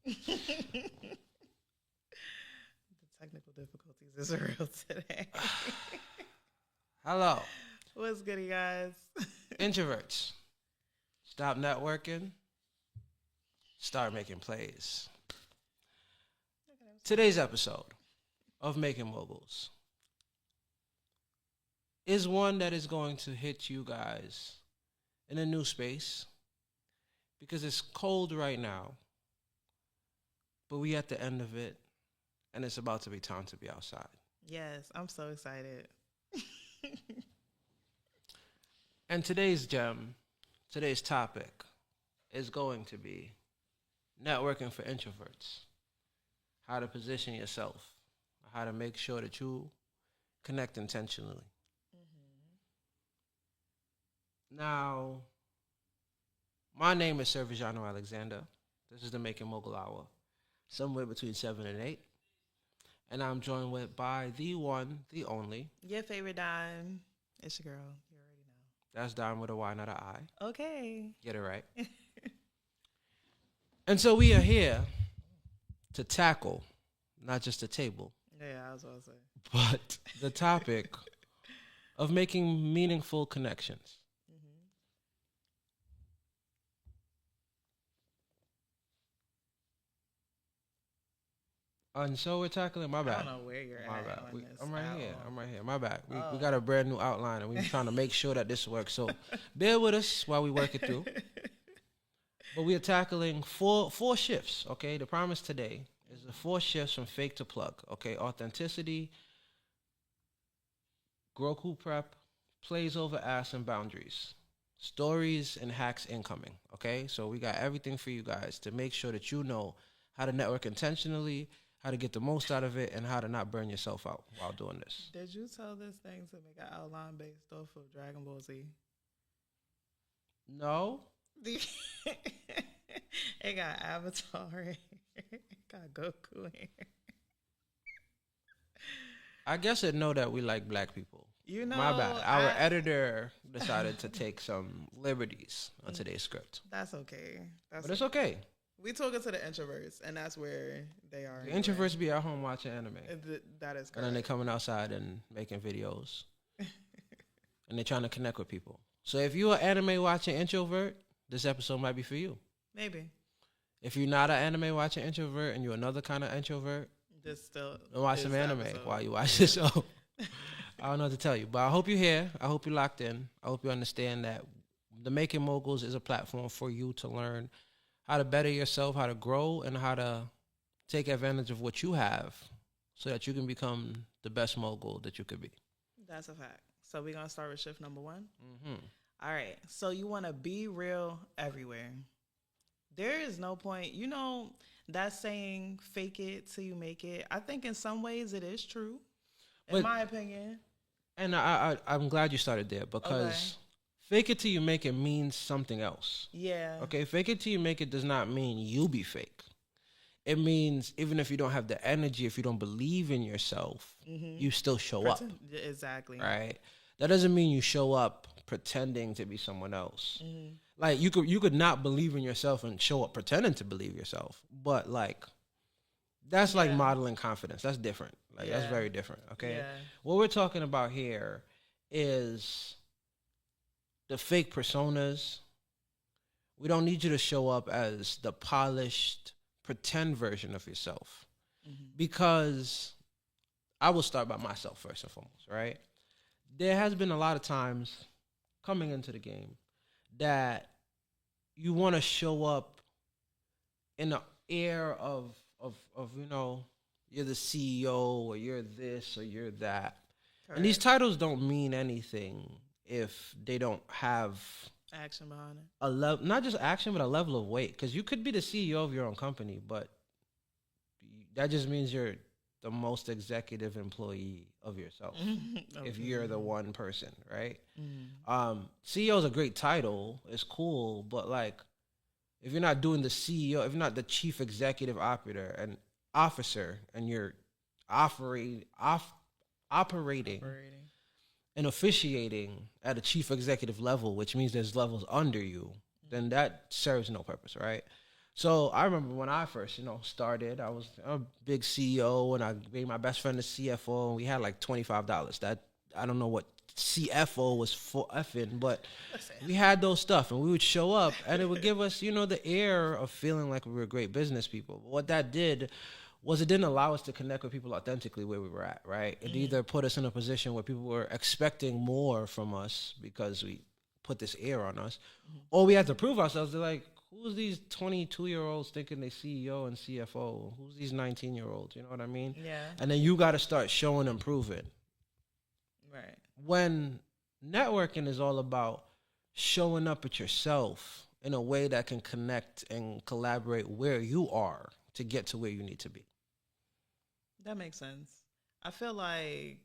The technical difficulties is real today. Hello, What's good, you guys? introverts. Stop networking. Start making plays. Today's episode of Making Moguls is one that is going to hit you guys in a new space because it's cold right now, but we at the end of it, and it's about to be time to be outside. Yes, I'm so excited. And today's topic is going to be networking for introverts. How to position yourself, how to make sure that you connect intentionally. Now, my name is Sir Vijano Alexander. This is the Making Mogul Hour, somewhere between 7 and 8. And I'm joined by the one, the only. Your favorite dime. It's your girl. You already know. That's Dime with a Y, not an I. Okay. Get it right. And so we are here to tackle, not just the table, Yeah, I was about to say. but the topic of making meaningful connections. And so we're tackling, my bad. I don't know where you're My at. bad. On this I'm right here. album. I'm right here. My bad. We got a brand new outline and we're trying to make sure that this works. So bear with us while we work it through. But we are tackling four shifts, okay? The promise today is the 4 shifts from fake to plug, okay? Authenticity, Groku prep, plays over ass, and boundaries. Stories and hacks incoming, okay? So we got everything for you guys to make sure that you know how to network intentionally, how to get the most out of it, and how to not burn yourself out while doing this. Did you tell this thing to make an outline based off of Dragon Ball Z? No? It got Avatar in here. It got Goku in here. I guess it know that we like black people. You know, My bad. Our editor decided to take some liberties on today's script. That's okay. But it's okay. We talking to the introverts, and that's where they are. The introverts be at home watching anime. That is correct. And then they coming outside and making videos. And they're trying to connect with people. So if you're an anime watching introvert, this episode might be for you. Maybe. If you're not an anime watching introvert and you're another kind of introvert, Just still watch some anime while you watch this show. I don't know what to tell you. But I hope you're here. I hope you're locked in. I hope you understand that the Making Moguls is a platform for you to learn how to better yourself, how to grow, and how to take advantage of what you have so that you can become the best mogul that you could be. That's a fact. So we're going to start with shift number 1. Mm-hmm. All right. So you want to be real everywhere. There is no point. You know, that saying, fake it till you make it. I think in some ways it is true, in my opinion. And I'm glad you started there because fake it till you make it means something else. Yeah. Okay, fake it till you make it does not mean you be fake. It means even if you don't have the energy, if you don't believe in yourself, you still show up. Exactly. Right? That doesn't mean you show up pretending to be someone else. Like you could not believe in yourself and show up pretending to believe yourself. But like that's like modeling confidence. That's different. Like that's very different. Okay. Yeah. What we're talking about here is the fake personas. We don't need you to show up as the polished pretend version of yourself. Because I will start by myself first and foremost, right? There has been a lot of times coming into the game that you want to show up in the air of you know, you're the CEO or you're this or you're that. Correct. And these titles don't mean anything if they don't have action behind it. Not just action, but a level of weight. Because you could be the CEO of your own company, but that just means you're the most executive employee of yourself. Okay. If you're the one person, right? CEO is a great title. It's cool, but like, if you're not doing the CEO, if you're not the chief executive officer, and you're operating and officiating at a chief executive level, which means there's levels under you, then that serves no purpose, right? So I remember when I first, started, I was a big CEO and I made my best friend the CFO and we had like $25. That I don't know what CFO was for effing, but Listen. we had those stuff and we would show up and it would give us, the air of feeling like we were great business people. But what that did was it didn't allow us to connect with people authentically where we were at, right? It either put us in a position where people were expecting more from us because we put this air on us, or we had to prove ourselves. They're like, who's these 22-year-olds thinking they CEO and CFO? Who's these 19-year-olds? You know what I mean? Yeah. And then you got to start showing and proving. Right. When networking is all about showing up at yourself in a way that can connect and collaborate where you are to get to where you need to be. That makes sense. I feel like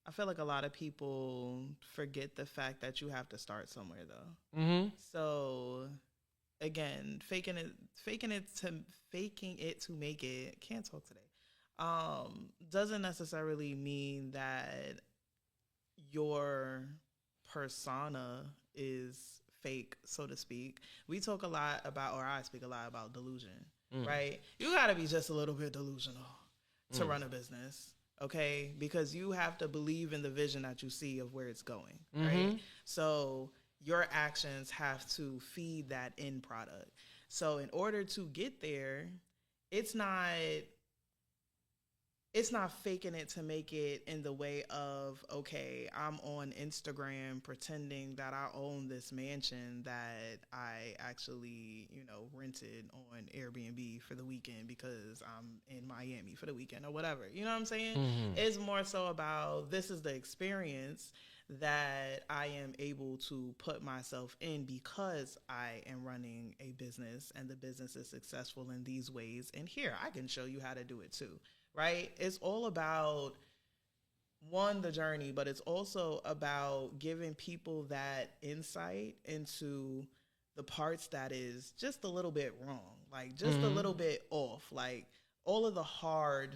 a lot of people forget the fact that you have to start somewhere though. Mm-hmm. So again, faking it to make it. Can't talk today. Doesn't necessarily mean that your persona is fake, so to speak. We talk a lot about, or I speak a lot about delusion, right? You got to be just a little bit delusional to run a business, okay? Because you have to believe in the vision that you see of where it's going, right? So your actions have to feed that end product. So in order to get there, it's not faking it to make it in the way of, okay, I'm on Instagram pretending that I own this mansion that I actually, rented on Airbnb for the weekend because I'm in Miami for the weekend or whatever. You know what I'm saying? It's more so about, this is the experience that I am able to put myself in because I am running a business and the business is successful in these ways. And here, I can show you how to do it too. Right? It's all about, one, the journey, but it's also about giving people that insight into the parts that is just a little bit wrong, like just a little bit off, like all of the hard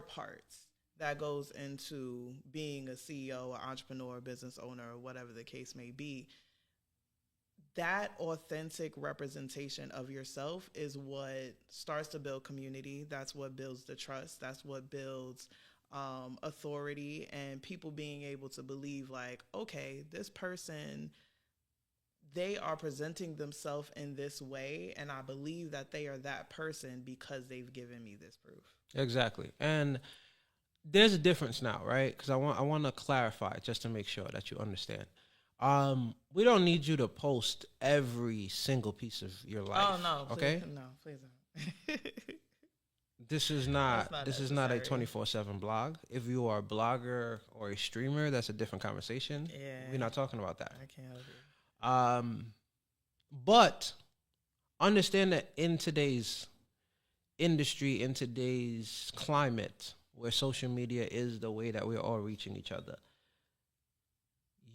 parts that goes into being a CEO, an entrepreneur, business owner, or whatever the case may be. That authentic representation of yourself is what starts to build community. That's what builds the trust. That's what builds authority and people being able to believe like, okay, this person, they are presenting themselves in this way. And I believe that they are that person because they've given me this proof. Exactly. And there's a difference now, right? Because I want to clarify just to make sure that you understand. We don't need you to post every single piece of your life. Oh no, please, okay? No, please don't. This is not a 24/7 blog. If you are a blogger or a streamer, that's a different conversation. Yeah, we're not talking about that. I can't help you. But understand that in today's industry, in today's climate, where social media is the way that we're all reaching each other,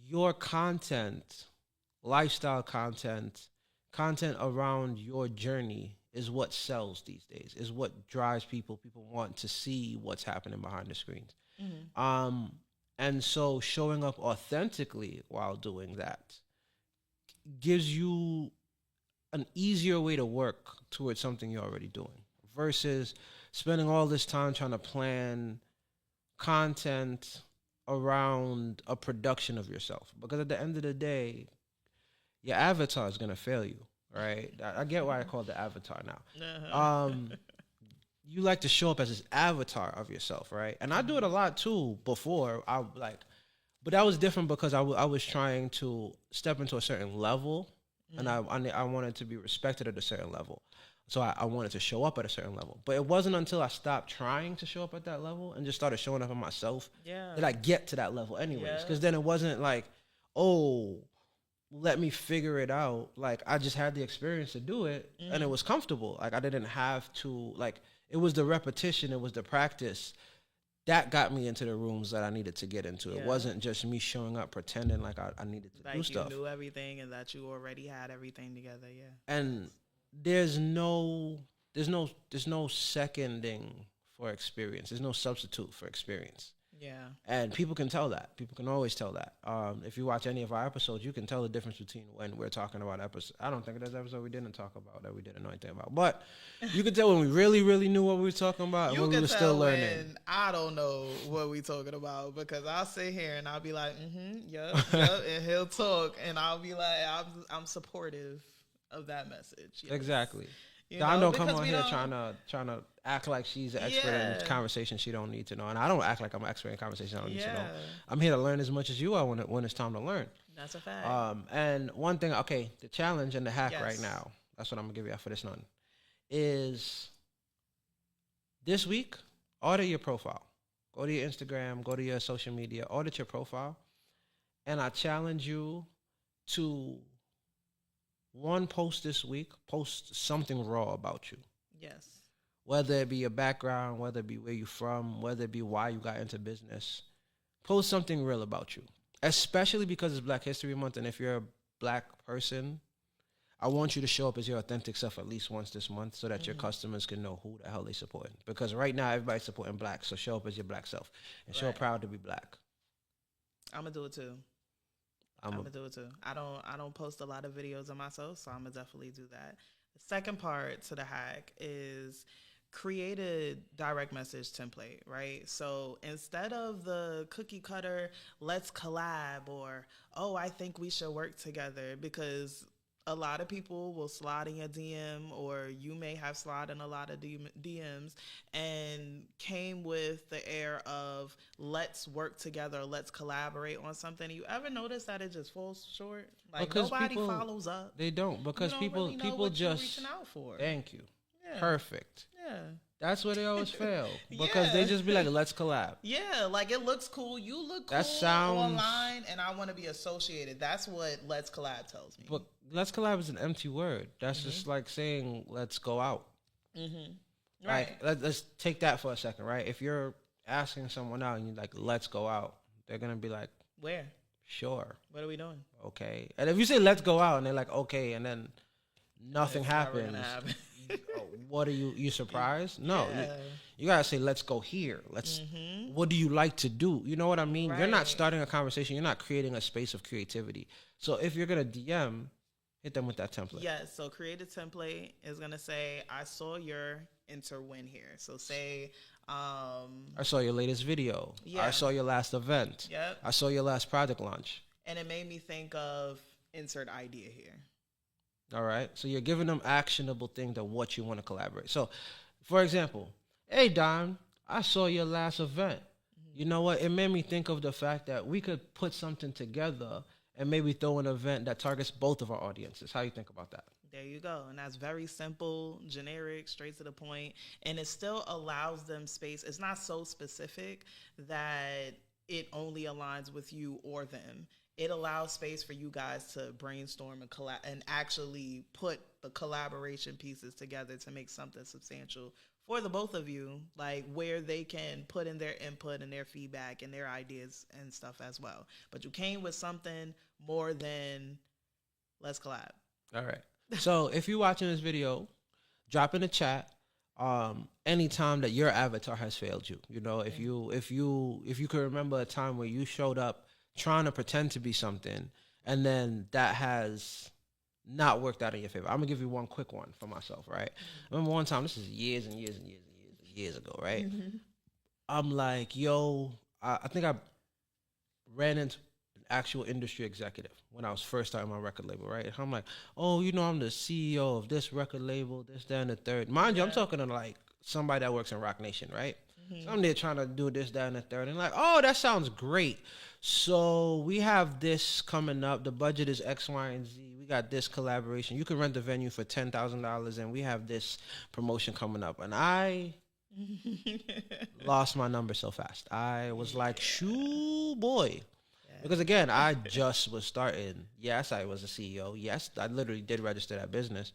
your content, lifestyle content around your journey is what sells these days, is what drives people. People want to see what's happening behind the screens. And so showing up authentically while doing that gives you an easier way to work towards something you're already doing versus spending all this time trying to plan content around a production of yourself. Because at the end of the day, your avatar is going to fail you, right? I get why I call it the avatar now. You like to show up as this avatar of yourself, right? And I do it a lot too before. But that was different because I was trying to step into a certain level, and I wanted to be respected at a certain level. So I wanted to show up at a certain level. But it wasn't until I stopped trying to show up at that level and just started showing up for myself that I get to that level anyways. Because then it wasn't like, oh, let me figure it out. Like, I just had the experience to do it, and it was comfortable. Like, I didn't have to, like, it was the repetition, it was the practice that got me into the rooms that I needed to get into. It wasn't just me showing up pretending like I needed to do stuff. Like you knew everything and that you already had everything together, And there's no seconding for experience. There's no substitute for experience. Yeah. And people can tell that. People can always tell that. If you watch any of our episodes, you can tell the difference between when we're talking about episodes. I don't think there's an episode we didn't talk about that we didn't know anything about. But you can tell when we really, really knew what we were talking about and You when we can were tell still learning. when I don't know what we talking about, because I'll sit here and I'll be like, yep, and he'll talk, and I'll be like, I'm supportive of that message. Yes. Exactly. You Don know, don't come because on we here don't- trying to act like she's an expert in conversation she don't need to know, and I don't act like I'm an expert in conversation I don't need to know. I'm here to learn as much as you are when it's time to learn. That's a fact. And one thing, okay, the challenge and the hack right Yes. now, that's what I'm gonna give you for this one, is this week, audit your profile. Go to your Instagram, go to your social media, audit your profile, and I challenge you to one post this week, post something raw about you. Yes. Whether it be your background, whether it be where you're from, whether it be why you got into business, post something real about you. Especially because it's Black History Month, and if you're a Black person, I want you to show up as your authentic self at least once this month so that your customers can know who the hell they supporting. Because right now, everybody's supporting Black, so show up as your Black self and show proud to be Black. I'm gonna do it too. I'm gonna do it too. I don't post a lot of videos of myself, so I'm gonna definitely do that. The second part to the hack is create a direct message template, right? So instead of the cookie cutter, let's collab, or, oh, I think we should work together, because a lot of people will slide in your DM, or you may have slid in a lot of DMs and came with the air of let's work together, let's collaborate on something. You ever notice that it just falls short? Like, because nobody follows up. They don't, because people just reaching out for. Thank you. Yeah. Perfect. Yeah. That's where they always fail, because they just be like, let's collab. Yeah, like, it looks cool. You look cool online, and I want to be associated. That's what let's collab tells me. But let's collab is an empty word. That's just like saying let's go out. Right. Let's take that for a second, right? If you're asking someone out and you're like, let's go out, they're going to be like, where? Sure. What are we doing? Okay. And if you say let's go out and they're like, okay, and then nothing happens. What are you surprised? No. You gotta say, let's go here. What do you like to do? You know what I mean? Right. You're not starting a conversation. You're not creating a space of creativity. So if you're gonna DM, hit them with that template. Yes. So create a template is gonna say, I saw your win here. So say, I saw your latest video. Yeah. I saw your last event. Yep. I saw your last project launch. And it made me think of insert idea here. All right. So you're giving them actionable things of what you want to collaborate. So, for example, hey, Don, I saw your last event. You know what? It made me think of the fact that we could put something together and maybe throw an event that targets both of our audiences. How you think about that? There you go. And that's very simple, generic, straight to the point. And it still allows them space. It's not so specific that it only aligns with you or them. It allows space for you guys to brainstorm and actually put the collaboration pieces together to make something substantial for the both of you, like where they can put in their input and their feedback and their ideas and stuff as well. But you came with something more than let's collab. All right. So if you're watching this video, drop in the chat anytime that your avatar has failed you. You know, if you can remember a time where you showed up trying to pretend to be something, and then that has not worked out in your favor. I'm gonna give you one quick one for myself, right? I remember one time, this is years and years and years and years ago, right? I'm like, yo, I think I ran into an actual industry executive when I was first starting my record label, right? And I'm like, oh, you know, I'm the CEO of this record label, this, that, and the third. Mind you, I'm talking to like somebody that works in Rock Nation, right? So I'm there trying to do this, that, and the third. And like, oh, that sounds great. So we have this coming up. The budget is X, Y, and Z. We got this collaboration. You can rent the venue for $10,000, and we have this promotion coming up. And I lost my number so fast. I was like, shoo, boy. Because, again, I just was starting. Yes, I was a CEO. Yes, I literally did register that business.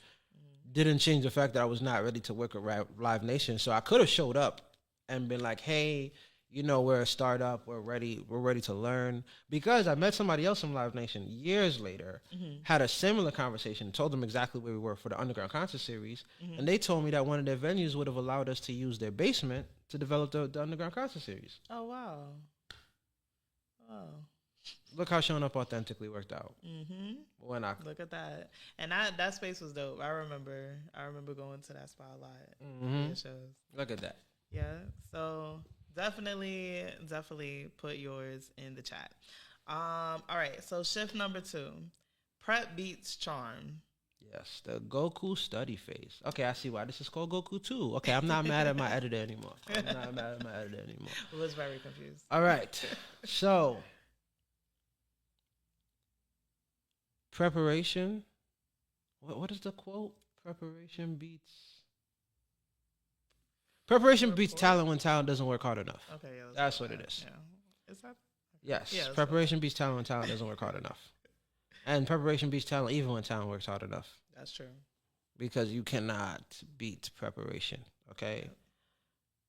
Didn't change the fact that I was not ready to work at Live Nation. So I could have showed up and been like, hey, you know, we're a startup, we're ready to learn. Because I met somebody else from Live Nation years later, had a similar conversation, told them exactly where we were for the Underground Concert Series, and they told me that one of their venues would have allowed us to use their basement to develop the Underground Concert Series. Oh wow. Oh. Look how showing up authentically worked out. Mm-hmm. When I Look at that, and that space was dope. I remember going to that spot a lot. mm-hmm. Shows. Look at that. Yeah. So definitely put yours in the chat. All right. So shift number 2, prep beats charm. Yes, the Goku study phase. Okay, I see why this is called Goku 2. Okay, I'm not mad at my editor anymore. I was very confused. All right. So, preparation. What is the quote? Preparation beats talent when talent doesn't work hard enough. Okay, yeah, that's what it is. Yeah. Is that? Yes. Yeah, preparation beats talent when talent doesn't work hard enough. And preparation beats talent even when talent works hard enough. That's true. Because you cannot beat preparation, okay?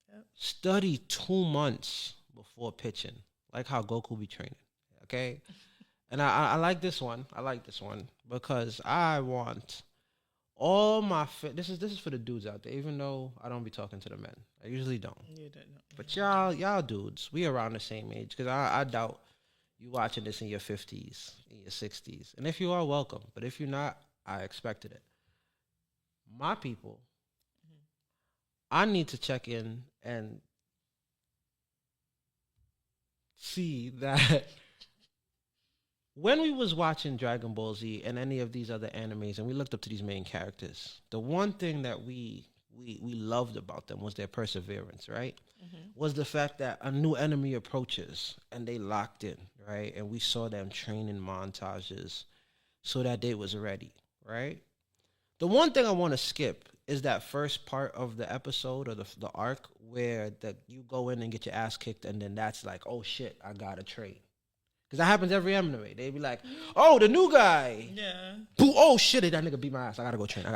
Yep. Study 2 months before pitching, like how Goku be training, okay? And I like this one. I like this one because I want all my this is for the dudes out there, even though I don't be talking to the men. I usually don't. You don't know. But y'all dudes, we around the same age because I doubt you watching this in your 50s, in your 60s. And if you are, welcome. But if you're not, I expected it. My people, I need to check in and see that when we was watching Dragon Ball Z and any of these other animes and we looked up to these main characters, the one thing that we loved about them was their perseverance, right? Mm-hmm. Was the fact that a new enemy approaches and they locked in, right? And we saw them training montages so that they was ready, right? The one thing I want to skip is that first part of the episode or the arc where you go in and get your ass kicked and then that's like, oh shit, I gotta train. Because that happens every anime. They be like, oh, the new guy. Yeah. Boo, oh shit, that nigga beat my ass. I gotta go train.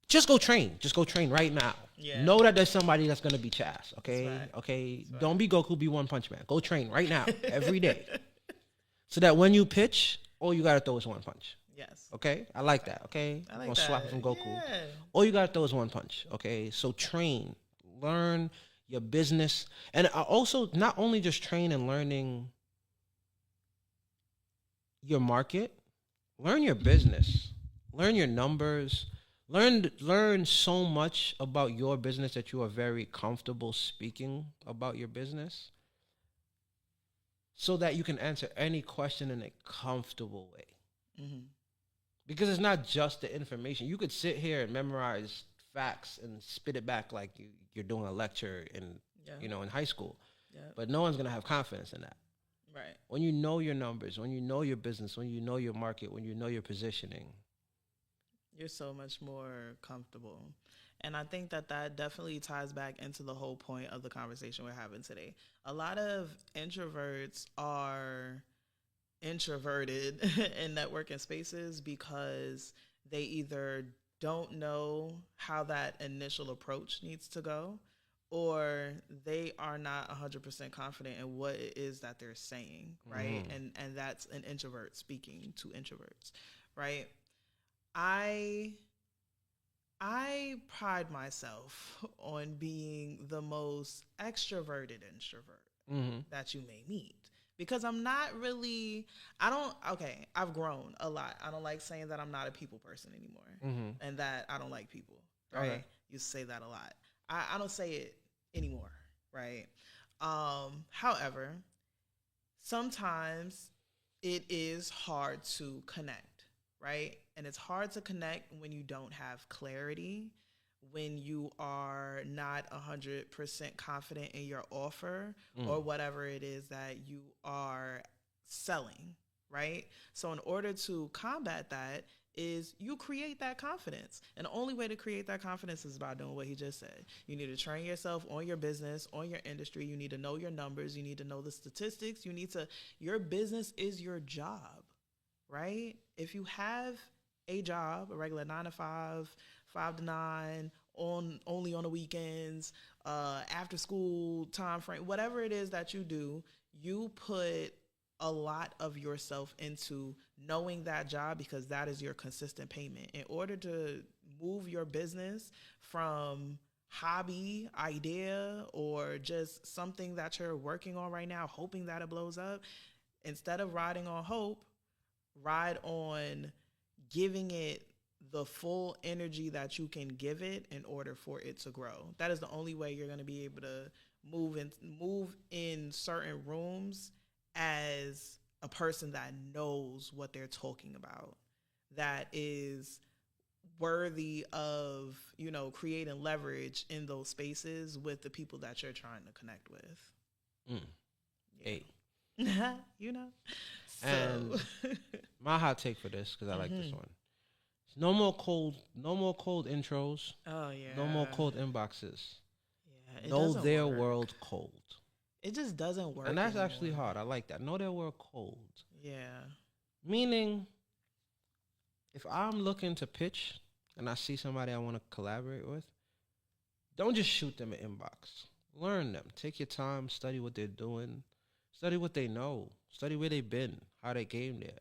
Just go train. Just go train right now. Yeah. Know that there's somebody that's gonna beat your ass. Okay. Right. Okay. Right. Don't be Goku. Be One Punch Man. Go train right now, every day, so that when you pitch, all you gotta throw is one punch. Yes. Okay. I like that. Okay. I like gonna that. swap it from Goku. Yeah. All you gotta throw is one punch. Okay. So train, learn your business, and also not only just train and learning your market, learn your business, learn your numbers. Learn so much about your business that you are very comfortable speaking about your business so that you can answer any question in a comfortable way. Mm-hmm. Because it's not just the information. You could sit here and memorize facts and spit it back like you're doing a lecture in high school. Yeah. But no one's going to have confidence in that. Right. When you know your numbers, when you know your business, when you know your market, when you know your positioning, you're so much more comfortable. And I think that definitely ties back into the whole point of the conversation we're having today. A lot of introverts are introverted in networking spaces because they either don't know how that initial approach needs to go, or they are not 100% confident in what it is that they're saying, right? And that's an introvert speaking to introverts, right? I pride myself on being the most extroverted introvert that you may meet, because I'm not really, I've grown a lot. I don't like saying that I'm not a people person anymore and that I don't like people, right? Okay. You say that a lot. I don't say it anymore, right? However, sometimes it is hard to connect, right? And it's hard to connect when you don't have clarity, when you are not 100% confident in your offer or whatever it is that you are selling, right? So in order to combat that is you create that confidence. And the only way to create that confidence is by doing what he just said. You need to train yourself on your business, on your industry. You need to know your numbers. You need to know the statistics. Your business is your job, right? If you have a job, a regular 9 to 5, 5 to 9, only on the weekends, after school time frame, whatever it is that you do, you put a lot of yourself into knowing that job because that is your consistent payment. In order to move your business from hobby, idea, or just something that you're working on right now, hoping that it blows up, instead of riding on hope, ride on giving it the full energy that you can give it in order for it to grow. That is the only way you're going to be able to move in certain rooms as a person that knows what they're talking about, that is worthy of, creating leverage in those spaces with the people that you're trying to connect with. Hey. So. And my hot take for this, because I like this one. No more cold intros. Oh yeah. No more cold inboxes. Yeah. Know their world cold. It just doesn't work. And that's anymore. actually hard. I like that. Know their world cold. Yeah. Meaning, if I'm looking to pitch and I see somebody I want to collaborate with, don't just shoot them an inbox. Learn them. Take your time. Study what they're doing. Study what they know. Study where they've been. How they came there.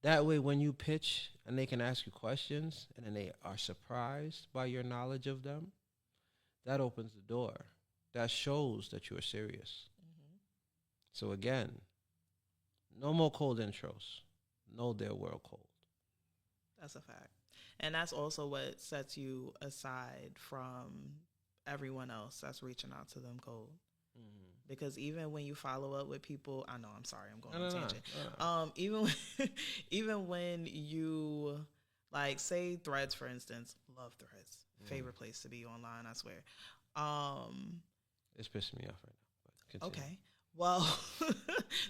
That way, when you pitch and they can ask you questions and then they are surprised by your knowledge of them, that opens the door. That shows that you are serious. So again, no more cold intros. Know their world cold. That's a fact. And that's also what sets you aside from everyone else that's reaching out to them cold. Because even when you follow up with people, I know, I'm sorry, I'm going on a tangent. Even when you, like, say Threads, for instance, love Threads. Favorite place to be online, I swear. It's pissing me off right now. Okay. Well,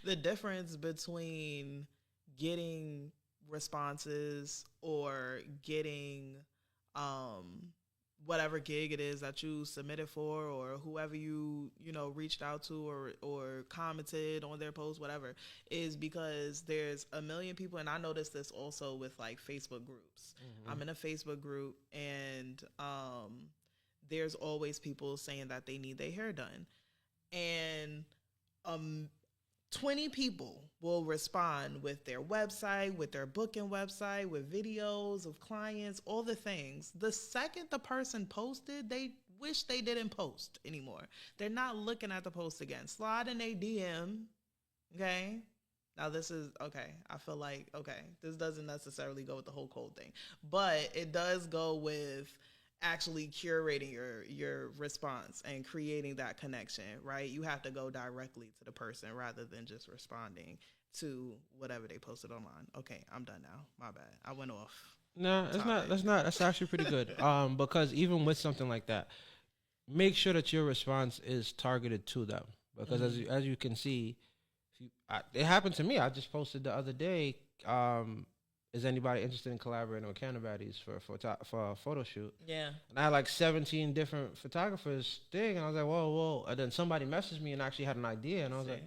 the difference between getting responses or getting whatever gig it is that you submitted for, or whoever you reached out to or commented on their post, whatever, is because there's a million people. And I noticed this also with like Facebook groups. I'm in a Facebook group, and there's always people saying that they need their hair done, and 20 people will respond with their website, with their booking website, with videos of clients, all the things. The second the person posted, they wish they didn't post anymore. They're not looking at the post again. Slide in a DM, okay? Now this is, okay, I feel like, okay, this doesn't necessarily go with the whole cold thing, but it does go with actually curating your response and creating that connection, right? You have to go directly to the person rather than just responding to whatever they posted online. Okay, I'm done now. My bad. I went off. No, it's not. That's actually pretty good. Because even with something like that, make sure that your response is targeted to them. Because as you can see, it happened to me. I just posted the other day. Is anybody interested in collaborating with Canna Baddies for a photo shoot? Yeah. And I had like 17 different photographers thing, and I was like, whoa. And then somebody messaged me and actually had an idea, and I was like,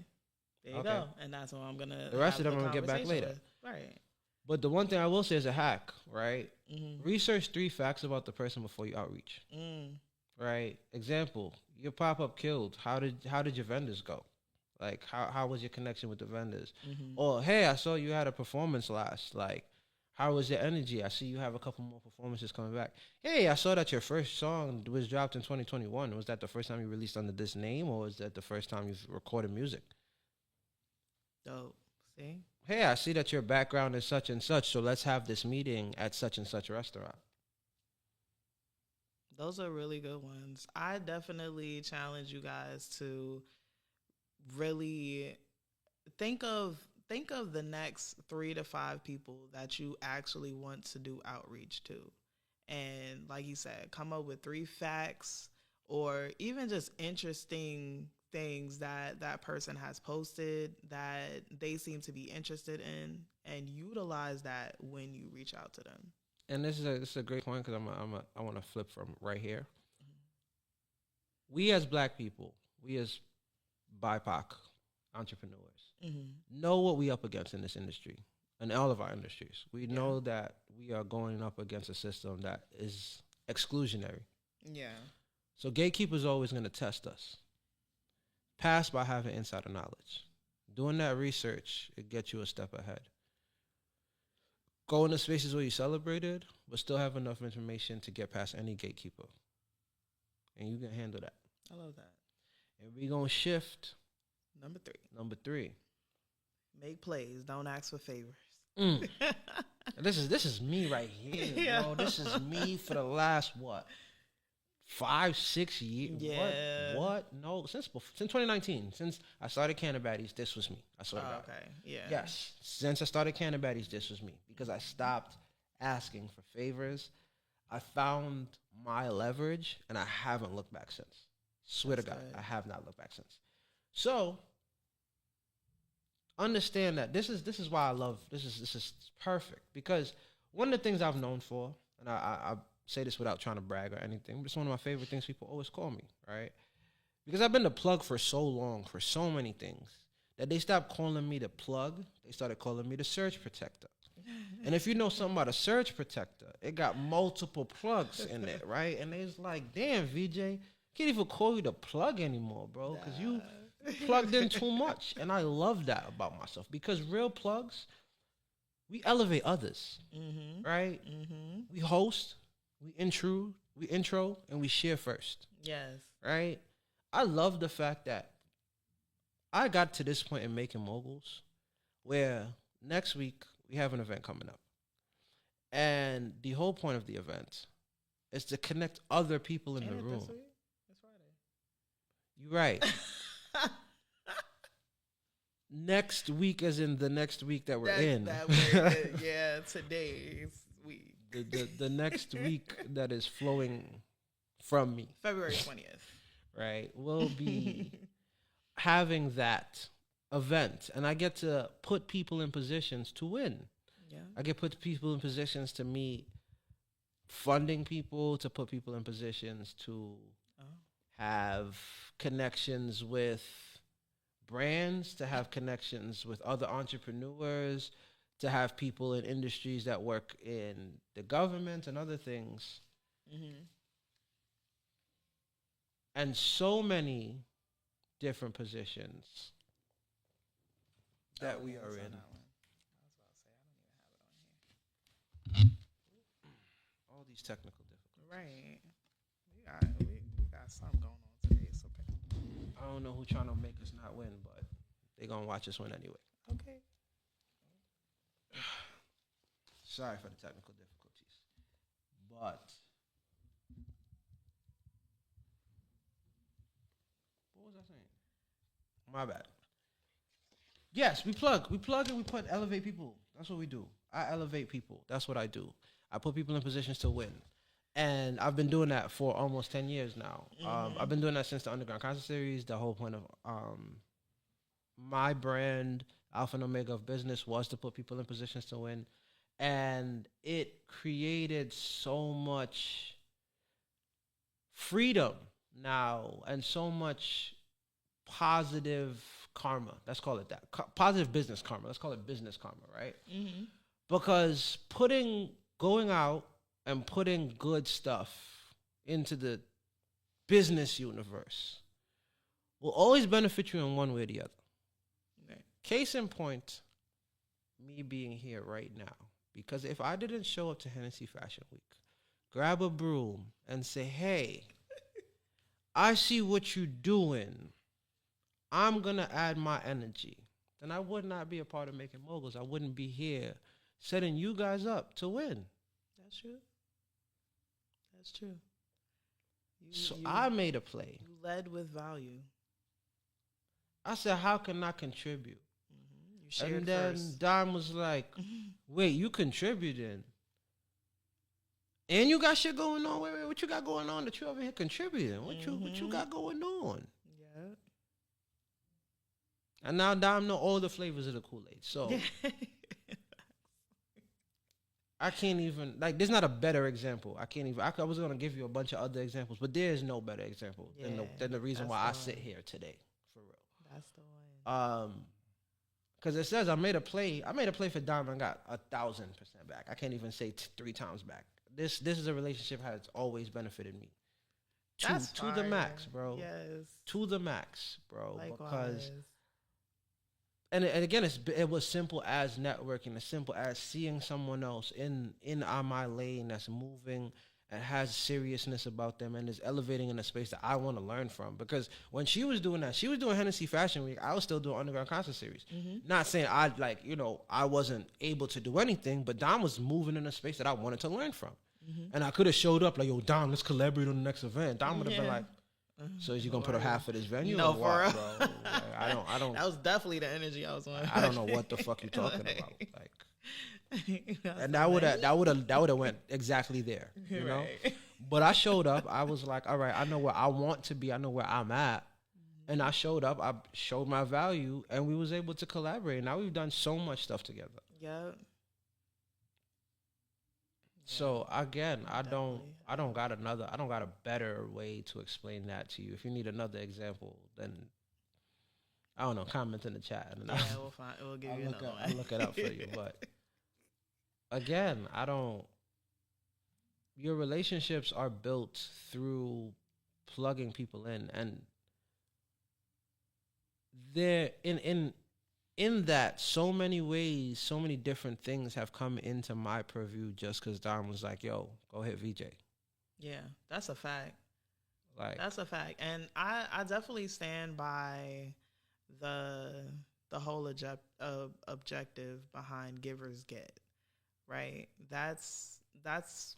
there you go. And that's what I'm going to. The rest of them I'm going to get back later. Right. But the one thing I will say is a hack, right? Research 3 facts about the person before you outreach. Right? Example, your pop-up killed. How did your vendors go? Like, how was your connection with the vendors? Or, hey, I saw you had a performance last. Like, how was your energy? I see you have a couple more performances coming back. Hey, I saw that your first song was dropped in 2021. Was that the first time you released under this name, or was that the first time you've recorded music? Dope. See? Hey, I see that your background is such and such, so let's have this meeting at such and such restaurant. Those are really good ones. I definitely challenge you guys to really think of the next 3 to 5 people that you actually want to do outreach to. And like you said, come up with 3 facts or even just interesting things that person has posted that they seem to be interested in, and utilize that when you reach out to them. And this is a great point, because I want to flip from right here. We as Black people, we as BIPOC entrepreneurs, know what we up against in this industry, in all of our industries. We know that we are going up against a system that is exclusionary. Yeah. So gatekeepers are always going to test us. Pass by having insider knowledge. Doing that research, it gets you a step ahead. Go into spaces where you celebrated, but still have enough information to get past any gatekeeper. And you can handle that. I love that. And we're going to shift. Number three. Make plays. Don't ask for favors. This is me right here, bro. This is me for the last, 5-6 years? Yeah. What? No, since 2019. Since I started Canna Baddies, this was me. I swear to God. Okay, yeah. Yes. Since I started Canna Baddies, this was me. Because I stopped asking for favors. I found my leverage, and I haven't looked back since. Swear to God, I have not looked back since. So, understand that this is why I love this is perfect, because one of the things I've known for, and I say this without trying to brag or anything, but it's one of my favorite things people always call me, right? Because I've been the plug for so long, for so many things, that they stopped calling me the plug. They started calling me the surge protector. And if you know something about a surge protector, it got multiple plugs in it, right? And it's like, damn, VJ, can't even call you the plug anymore, bro, because you plugged in too much. And I love that about myself, because real plugs, we elevate others, right? Mm-hmm. We host, we intro, and we share first. Yes. Right? I love the fact that I got to this point in Making Moguls where next week we have an event coming up. And the whole point of the event is to connect other people in the room. It's Friday. You're right. Next week, as in the next week that we're in. Today's week. The next week that is flowing from me. February 20th. Right. We'll be having that event. And I get to put people in positions to win. Yeah. I get put people in positions to meet funding people, to put people in positions to have connections with brands, to have connections with other entrepreneurs, to have people in industries that work in the government and other things. Mm-hmm. And so many different positions that we are in. All these technical difficulties. Right. We got something going on today. It's okay. I don't know who's trying to make us not win, but they're going to watch us win anyway. Okay. Sorry for the technical difficulties. But what was I saying? My bad. Yes, we plug and we put elevate people. That's what we do. I elevate people. That's what I do. I put people in positions to win. And I've been doing that for almost 10 years now. I've been doing that since the Underground Concert Series. The whole point of my brand, Alpha and Omega of Business, was to put people in positions to win. And it created so much freedom now and so much positive karma. Let's call it that. Positive business karma. Let's call it business karma, right? Mm-hmm. Because going out and putting good stuff into the business universe will always benefit you in one way or the other. Okay. Case in point, me being here right now. Because if I didn't show up to Hennessy Fashion Week, grab a broom and say, hey, I see what you're doing, I'm going to add my energy, then I would not be a part of Making Moguls. I wouldn't be here setting you guys up to win. That's true. That's true. I made a play. You led with value. I said, how can I contribute? Mm-hmm. You shared and then first. Dom was like, wait, you contributing? And you got shit going on? Wait, what you got going on that you over here contributing? What you got going on? Yeah. And now Dom know all the flavors of the Kool-Aid. So I can't even, like, there's not a better example. I was going to give you a bunch of other examples, but there's no better example than the reason why I sit here today, for real. That's the one. Because it says I made a play for Dom and got 1,000% back. I can't even say 3 times back. This is a relationship has always benefited me. To the max, bro. Yes. To the max, bro. Likewise. Because and again, it was simple as networking, as simple as seeing someone else in on my lane that's moving and has seriousness about them and is elevating in a space that I want to learn from. Because when she was doing that, she was doing Hennessy Fashion Week. I was still doing Underground Concert Series. Not saying I I wasn't able to do anything, but Dom was moving in a space that I wanted to learn from. And I could have showed up like, yo, Dom, let's collaborate on the next event. Dom would have been like, so is you gonna put a half of this venue? No, or what, for real. bro? Like, I don't. That was definitely the energy I was on. I don't know what the fuck you talking about. Like, and that that would have went exactly there, you know. Right. But I showed up. I was like, all right, I know where I want to be. I know where I'm at, and I showed up. I showed my value, and we was able to collaborate. Now we've done so much stuff together. Yep. So again, I don't got a better way to explain that to you. If you need another example, then I don't know. Comment in the chat, and Yeah, we'll find. We'll give you another one. I'll look it up for you. But again, I don't. Your relationships are built through plugging people in, and they're in that so many ways, so many different things have come into my purview just because Dom was like, yo, go hit VJ. Yeah, that's a fact. Like, That's a fact. And I definitely stand by the whole objective behind givers get, right? That's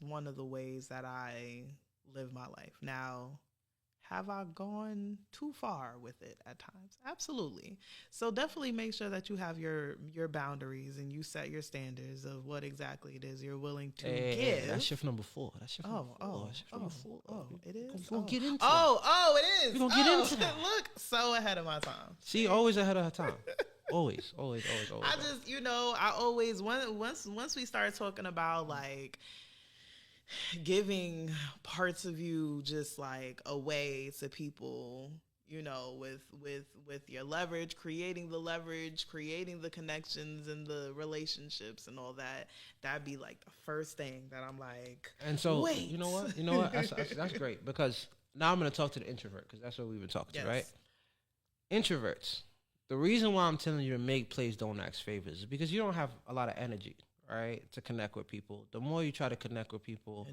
one of the ways that I live my life. Now, have I gone too far with it at times? Absolutely. So definitely make sure that you have your boundaries and you set your standards of what exactly it is you're willing to give. That's shift number 4. That's shift number 4. It is. We're gonna get into it is. We're gonna get into that. Look, so ahead of my time. See, always ahead of her time. Always. I just, I always once we start talking about like giving parts of you just like away to people, with your leverage, creating the connections and the relationships and all that, that'd be like the first thing that I'm like, and so wait. You know what? That's great, because now I'm going to talk to the introvert, because that's what we've been talking to, right? Introverts. The reason why I'm telling you to make plays, don't ask favors, is because you don't have a lot of energy, right, to connect with people. The more you try to connect with people,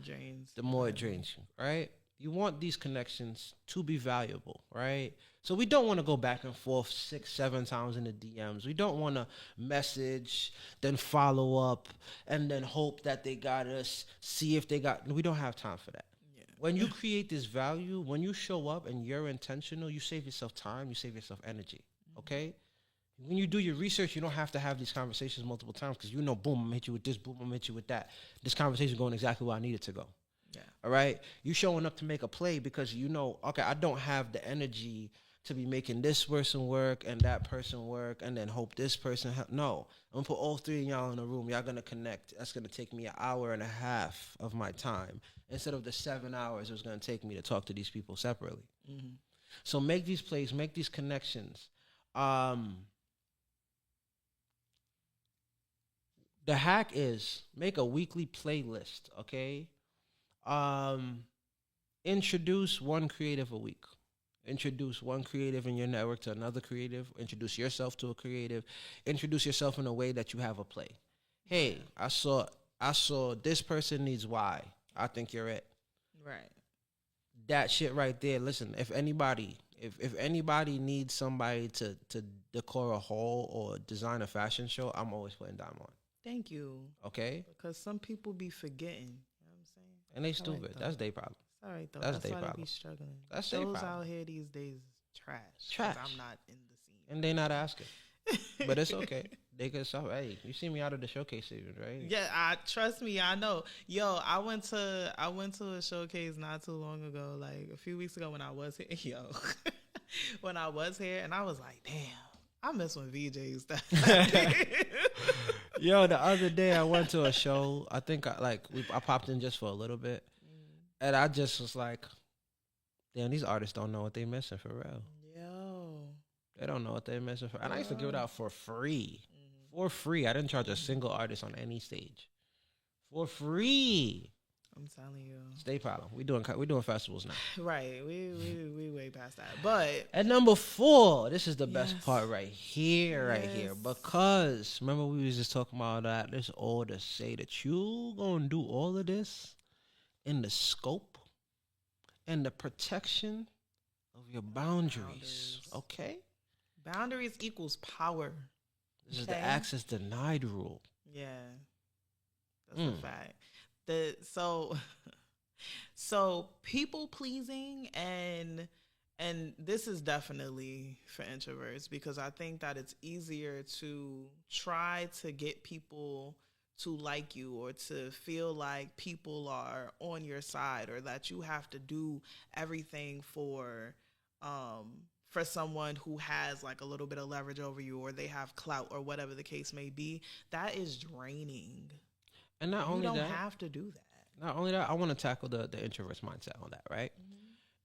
the more it drains you, right? You want these connections to be valuable, right? So we don't want to go back and forth 6-7 times in the DMs. We don't want to message, then follow up, and then hope that they got us, see if they got... We don't have time for that. Yeah. When you create this value, when you show up and you're intentional, you save yourself time, you save yourself energy, okay? When you do your research, you don't have to have these conversations multiple times, because boom, I'm going to hit you with this, boom, I'm going to hit you with that. This conversation going exactly where I need it to go. Yeah. All right? You showing up to make a play because okay, I don't have the energy to be making this person work and that person work and then hope this person no. I'm going to put all three of y'all in a room. Y'all going to connect. That's going to take me 1.5 hours of my time instead of the 7 hours it was going to take me to talk to these people separately. Mm-hmm. So make these plays, make these connections. The hack is make a weekly playlist, okay? Introduce one creative a week. Introduce one creative in your network to another creative. Introduce yourself to a creative. Introduce yourself in a way that you have a play. Hey, I saw this person needs Y. I think you're it. Right. That shit right there. Listen, if anybody needs somebody to decor a hall or design a fashion show, I'm always putting Dime on. Thank you. Okay? Because some people be forgetting. You know what I'm saying? And they stupid. That's their problem. All right, though. That's why problem. They be struggling. That's their problem. Those out here these days is trash. I'm not in the scene. And they not asking. But it's okay. They could stop. Hey, you see me out of the showcase season, right? Yeah, trust me, I know. Yo, I went to a showcase not too long ago, like a few weeks ago when I was here. Yo, when I was here, and I was like, damn, I miss when VJs stuff. Yo, the other day I went to a show. I think I popped in just for a little bit, and I just was like, damn, these artists don't know what they missing for real. Yo, they don't know what they missing for. And I used to give it out for free. For free. I didn't charge a single artist on any stage. For free. I'm telling you. State problem. We doing festivals now. Right. We way past that. But at number 4, this is the best Yes. part right here, Yes. because remember we was just talking about that. This all to say that you gonna do all of this in the scope and the protection of your boundaries. Okay? Boundaries equals power. This is the access denied rule. Yeah. That's a fact. So people pleasing and this is definitely for introverts, because I think that it's easier to try to get people to like you or to feel like people are on your side, or that you have to do everything for someone who has like a little bit of leverage over you, or they have clout, or whatever the case may be. That is draining. And not only you don't that, have to do that. Not only that, I want to tackle the introvert's mindset on that, right?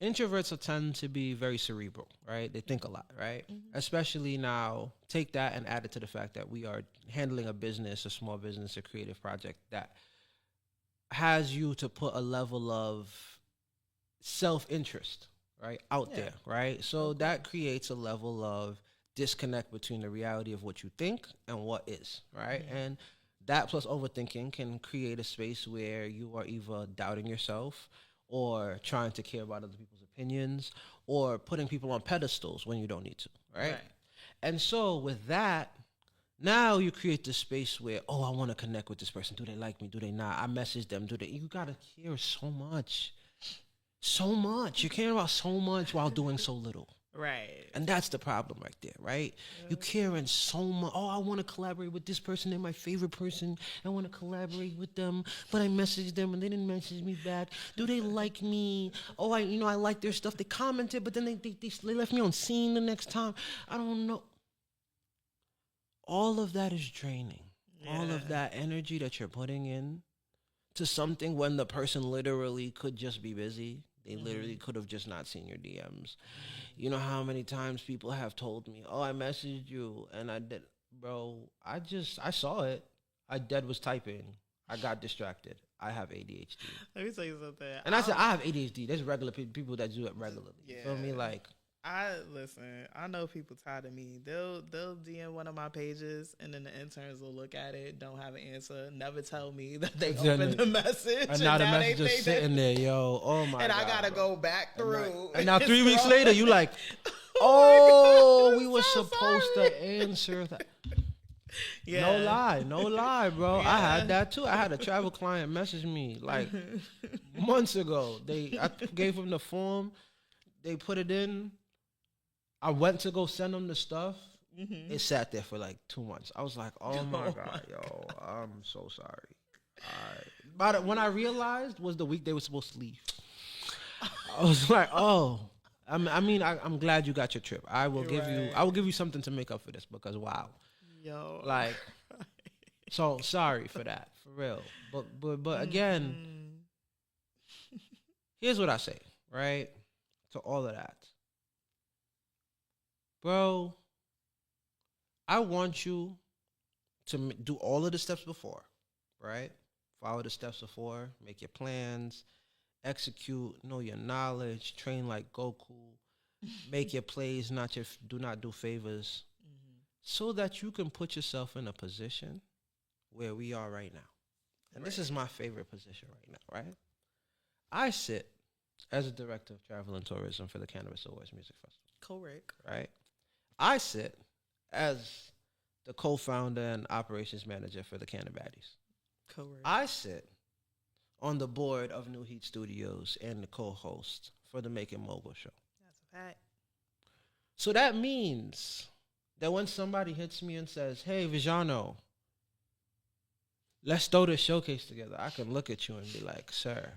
Introverts tend to be very cerebral, right? They think a lot, right? Especially now, take that and add it to the fact that we are handling a business, a small business, a creative project that has you to put a level of self-interest, right, out there, right? So that creates a level of disconnect between the reality of what you think and what is, right? And that plus overthinking can create a space where you are either doubting yourself or trying to care about other people's opinions or putting people on pedestals when you don't need to, right? And so with that, now you create this space where, oh, I want to connect with this person. Do they like me? Do they not? I message them. Do they? You got to care so much. So much. You care about so much while doing so little. Right. And that's the problem right there, right? You caring so much. Oh, I want to collaborate with this person. They're my favorite person. I want to collaborate with them, but I messaged them and they didn't message me back. Do they like me? Oh, I like their stuff. They commented, but then they left me on scene the next time. I don't know. All of that is draining. Yeah. All of that energy that you're putting in to something when the person literally could just be busy. They literally could have just not seen your DMs. You know how many times people have told me, oh, I messaged you, and I did. Bro, I saw it. I was typing. I got distracted. I have ADHD. Let me tell you something. And I said, I have ADHD. There's regular people that do it regularly. Yeah. You feel me? Like, I know people tired of me. They'll DM one of my pages, and then the interns will look at it, don't have an answer, never tell me that they opened the message, and now the message is sitting there, yo. Oh my! And God, I gotta go back through. And now 3 weeks later, you like, oh, we were supposed to answer that. Yeah. No lie, bro. Yeah. I had that too. I had a travel client message me like months ago. I gave them the form. They put it in. I went to go send them the stuff. It sat there for like 2 months. I was like, oh my God, yo, I'm so sorry. But when I realized was the week they were supposed to leave. I was like, oh, I'm glad you got your trip. I will give you something to make up for this, because wow. Yo. Like, so sorry for that, for real. But again, here's what I say, right? To all of that. Bro, I want you to do all of the steps before, right? Follow the steps before, make your plans, execute, know your knowledge, train like Goku, make your plays, do not do favors, so that you can put yourself in a position where we are right now. And this is my favorite position right now, right? I sit as a director of travel and tourism for the Cannabis Awards Music Festival. Correct. Right? I sit as the co-founder and operations manager for the Cannabaddies. Correct. I sit on the board of New Heat Studios and the co-host for the Make It Mogul show. That's a fact. So that means that when somebody hits me and says, hey, Vijano, let's throw this showcase together, I can look at you and be like, sir.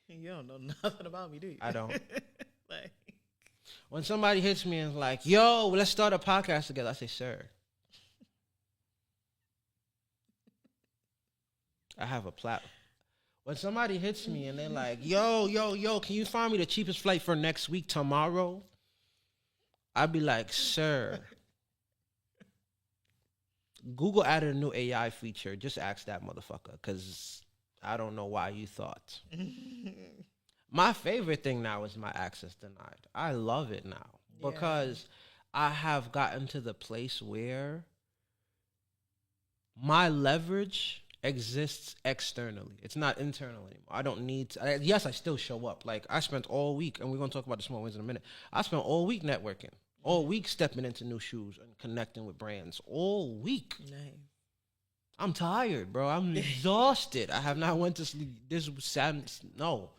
You don't know nothing about me, do you? I don't. Like, when somebody hits me and is like, yo, let's start a podcast together, I say, sir. I have a platform. When somebody hits me and they're like, yo, can you find me the cheapest flight for next week tomorrow? I'd be like, sir, Google added a new AI feature. Just ask that motherfucker, because I don't know why you thought. My favorite thing now is my access denied. I love it now because I have gotten to the place where my leverage exists externally. It's not internal anymore. I don't need to. Yes, I still show up. Like, I spent all week, and we're going to talk about the small wins in a minute. I spent all week networking, all week stepping into new shoes and connecting with brands, all week. Nice. I'm tired, bro. I'm exhausted. I have not went to sleep. This was sad. No.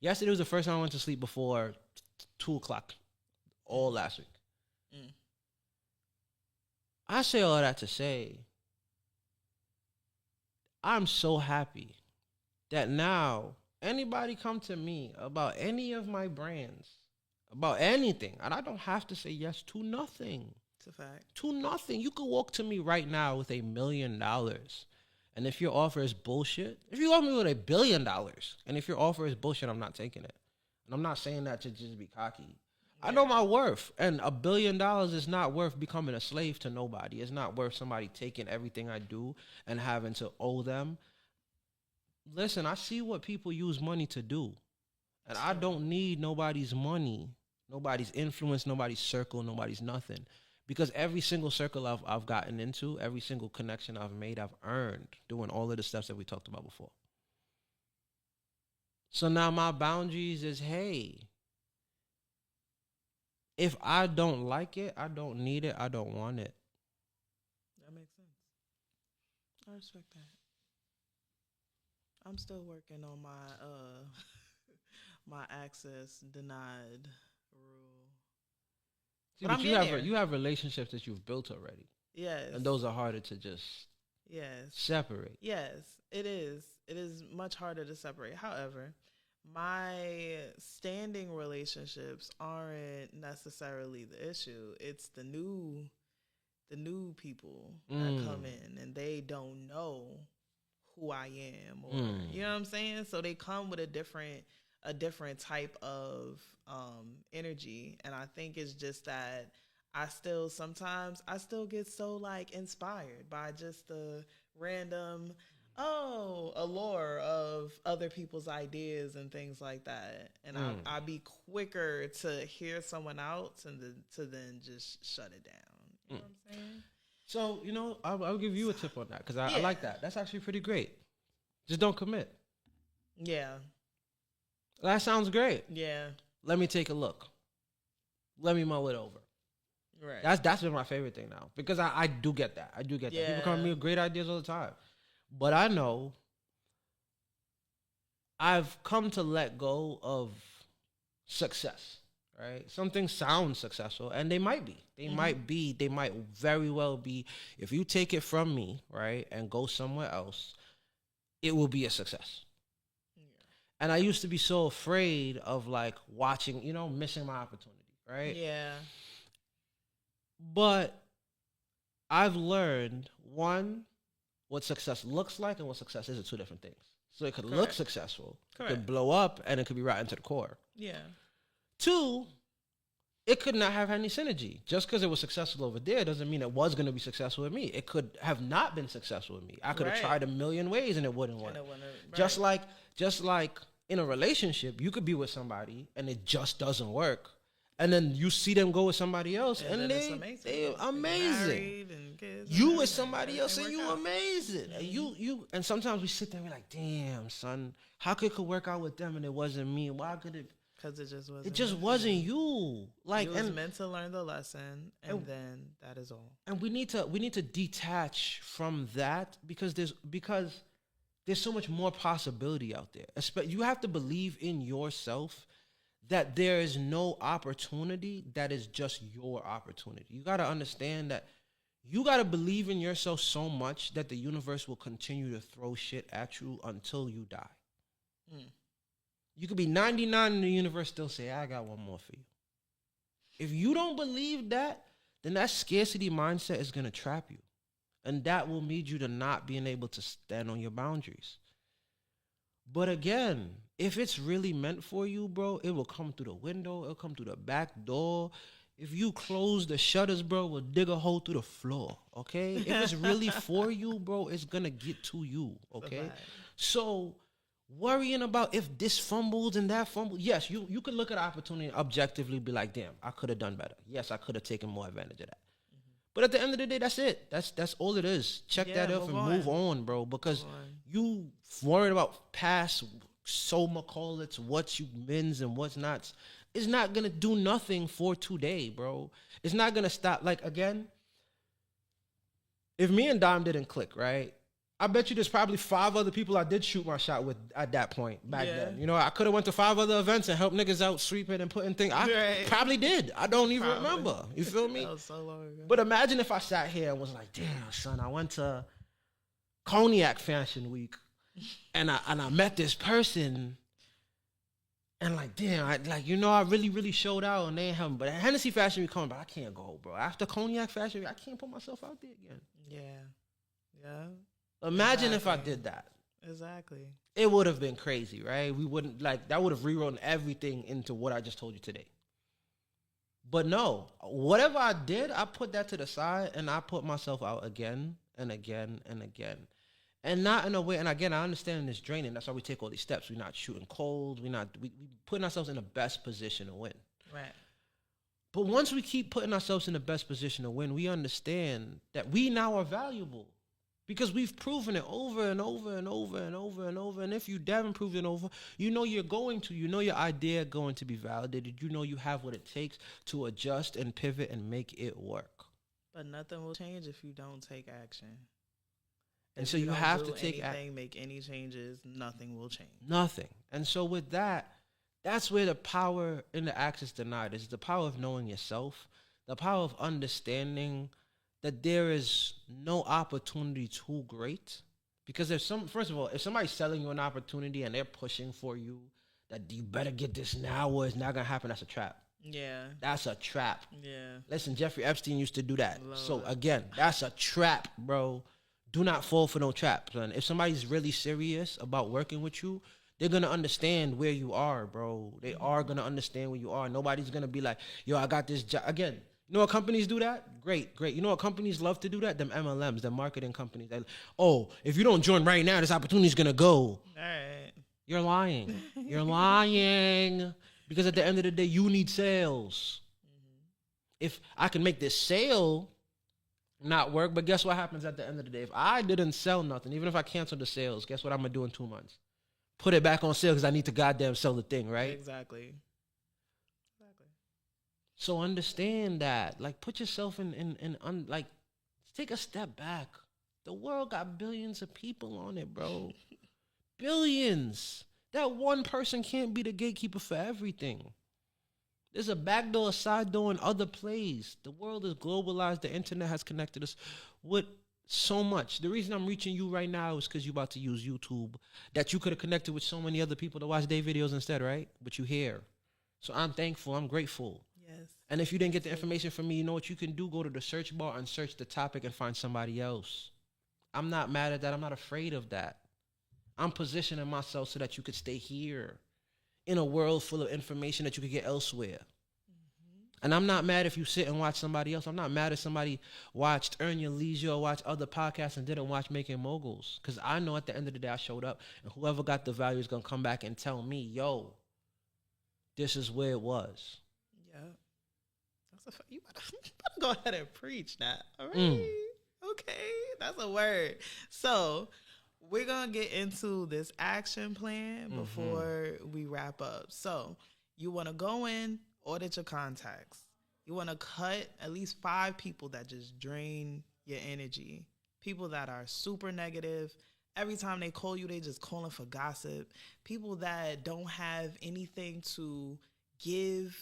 Yesterday was the first time I went to sleep before 2 o'clock all last week. I say all that to say, I'm so happy that now anybody come to me about any of my brands, about anything, and I don't have to say yes to nothing. It's a fact. To nothing. You could walk to me right now with $1 million, and if your offer is bullshit, if you offer me with $1 billion, and if your offer is bullshit, I'm not taking it. And I'm not saying that to just be cocky. I know my worth, and $1 billion is not worth becoming a slave to nobody. It's not worth somebody taking everything I do and having to owe them. Listen, I see what people use money to do, and I don't need nobody's money, nobody's influence, nobody's circle, nobody's nothing, because every single circle I've gotten into, every single connection I've made, I've earned doing all of the steps that we talked about before. So now my boundaries is, hey, if I don't like it, I don't need it, I don't want it. That makes sense. I respect that. I'm still working on my my access denied rule. See, but you have relationships that you've built already. Yes. And those are harder to just separate. Yes, it is. It is much harder to separate. However, my standing relationships aren't necessarily the issue. It's the new people that come in and they don't know who I am, or you know what I'm saying? So they come with a different type of energy, and I think it's just that sometimes I still get so like inspired by just the random allure of other people's ideas and things like that. And I'd be quicker to hear someone else and to then just shut it down. You know what I'm saying? So, I'll give you a tip on that, because I like that. That's actually pretty great. Just don't commit. Yeah. That sounds great. Yeah. Let me take a look. Let me mull it over. Right. That's been my favorite thing now, because I do get that. I do get that. People come to me with great ideas all the time. But I know I've come to let go of success, right? Some things sound successful, and they might be. They might very well be. If you take it from me, right, and go somewhere else, it will be a success. Yeah. And I used to be so afraid of like watching, missing my opportunity, right? Yeah. But I've learned, one, what success looks like and what success is are two different things. So it could look successful, it could blow up, and it could be right into the core. Yeah. Two, it could not have any synergy. Just because it was successful over there doesn't mean it was going to be successful with me. It could have not been successful with me. I could have tried a million ways and it wouldn't work. Just like in a relationship, you could be with somebody and it just doesn't work. And then you see them go with somebody else, and they're amazing. You with somebody else, and you amazing. And and sometimes we sit there and we're like, damn, son, how could it work out with them and it wasn't me? Why could it? Because it just wasn't. It just wasn't you. Like, you was meant to learn the lesson, and then that is all. And we need to detach from that, because there's so much more possibility out there. You have to believe in yourself, that there is no opportunity that is just your opportunity. You got to understand that you got to believe in yourself so much that the universe will continue to throw shit at you until you die. You could be 99 and the universe still say, I got one more for you. If you don't believe that, then that scarcity mindset is going to trap you. And that will lead you to not being able to stand on your boundaries. But again, if it's really meant for you, bro, it will come through the window. It'll come through the back door. If you close the shutters, bro, we'll dig a hole through the floor, okay? If it's really for you, bro, it's gonna get to you, okay? So worrying about if this fumbles and that fumbles, yes, you can look at the opportunity and objectively be like, damn, I could have done better. Yes, I could have taken more advantage of that. But at the end of the day, that's it. That's all it is. Check that off and move on, bro. Because you worried about past so-called what you wins and what's not. It's not gonna do nothing for today, bro. It's not gonna stop. Like, again, if me and Dom didn't click, right? I bet you there's probably 5 other people I did shoot my shot with at that point back then. You know, I could have went to 5 other events and helped niggas out sweeping and putting things. I probably did. I don't even remember. You feel me? That was so long ago. But imagine if I sat here and was like, damn, son, I went to Cognac Fashion Week and I met this person. And like, damn, I really, really showed out and they ain't having. But Hennessy Fashion Week coming, but I can't go, bro. After Cognac Fashion Week, I can't put myself out there again. Yeah. Imagine if I did that. Exactly. It would have been crazy, right? We wouldn't, that would have rewritten everything into what I just told you today. But no, whatever I did, I put that to the side and I put myself out again and again and again. And not in a way, and again, I understand it's draining. That's why we take all these steps. We're not shooting cold. We putting ourselves in the best position to win. Right. But once we keep putting ourselves in the best position to win, we understand that we now are valuable. Because we've proven it over and over and over and over and over. And if you haven't proven it over, you know you're going to. You know your idea going to be validated. You know you have what it takes to adjust and pivot and make it work. But nothing will change if you don't take action. And so you have to take action. Make any changes, nothing will change. Nothing. And so with that, that's where the power in the access denied is. The power of knowing yourself, the power of understanding that there is no opportunity too great. Because first of all, if somebody's selling you an opportunity and they're pushing for you, that you better get this now or it's not gonna happen, that's a trap. Yeah. That's a trap. Yeah. Listen, Jeffrey Epstein used to do that. Lord. So again, that's a trap, bro. Do not fall for no trap, son. If somebody's really serious about working with you, they're going to understand where you are, bro. They are going to understand where you are. Nobody's going to be like, yo, I got this job. Again, you know what companies do that? Great. You know what companies love to do that? Them MLMs, them marketing companies. If you don't join right now, this opportunity's going to go. All right. You're lying. You're lying. Because at the end of the day, you need sales. If I can make this sale not work, but guess what happens at the end of the day? If I didn't sell nothing, even if I canceled the sales, guess what I'm going to do in 2 months? Put it back on sale because I need to goddamn sell the thing, right? Exactly. So understand that. Like, put yourself like, take a step back. The world got billions of people on it, bro. Billions. That one person can't be the gatekeeper for everything. There's a back door, a side door, and other plays. The world is globalized. The internet has connected us with so much. The reason I'm reaching you right now is because you're about to use YouTube, that you could have connected with so many other people to watch their videos instead, right? But you here. So I'm thankful. I'm grateful. Yes. And if you didn't get the information from me, you know what you can do? Go to the search bar and search the topic and find somebody else. I'm not mad at that. I'm not afraid of that. I'm positioning myself so that you could stay here in a world full of information that you could get elsewhere. And I'm not mad if you sit and watch somebody else. I'm not mad if somebody watched Earn Your Leisure or watched other podcasts and didn't watch Making Moguls. Because I know at the end of the day I showed up, and whoever got the value is going to come back and tell me, yo, this is where it was. Yeah. You better go ahead and preach that. All right. Okay. That's a word. So we're going to get into this action plan before we wrap up. So you want to go in, audit your contacts. You want to cut at least 5 people that just drain your energy. People that are super negative. Every time they call you, they just calling for gossip. People that don't have anything to give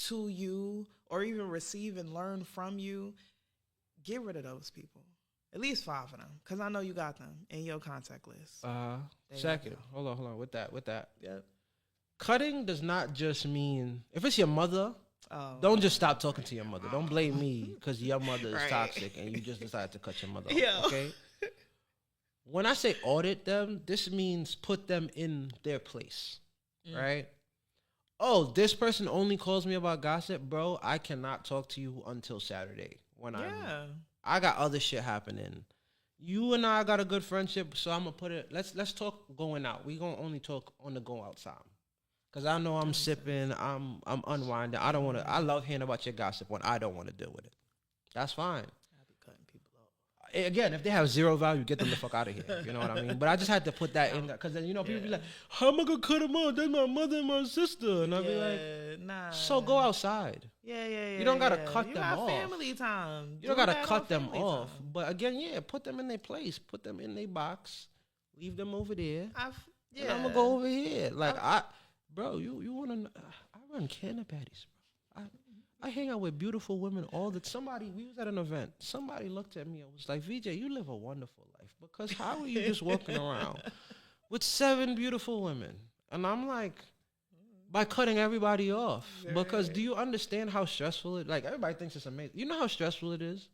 to you or even receive and learn from you. Get rid of those people. At least 5 of them, because I know you got them in your contact list. Second, hold on. With that. Yep. Cutting does not just mean, if it's your mother, don't just stop talking to your mother. Don't blame me because your mother is toxic and you just decided to cut your mother off, okay? When I say audit them, this means put them in their place, right? oh, this person only calls me about gossip, bro. I cannot talk to you until Saturday when I got other shit happening. You and I got a good friendship, so I'm gonna put it. Let's talk going out. We gonna only talk on the go out time, cause I know I'm sipping, I'm unwinding. I don't want to. I love hearing about your gossip when I don't want to deal with it. That's fine. I be cutting people off. Again, if they have zero value, get them the fuck out of here. You know what I mean? But I just had to put that in there, cause then people be like, "How am I gonna cut them off? That's my mother and my sister," and I'll be like, nah. So go outside. Yeah. You don't gotta cut them off. Family time. You don't gotta cut them off. But again, put them in their place. Put them in their box. Leave them over there. And I'm gonna go over here. Like bro, you wanna? I run canna patties, bro. I hang out with beautiful women all the. We was at an event. Somebody looked at me and was like, "VJ, you live a wonderful life because how are you just walking around with 7 beautiful women?" And I'm like, by cutting everybody off. Because do you understand how stressful it? Like everybody thinks it's amazing. You know how stressful it is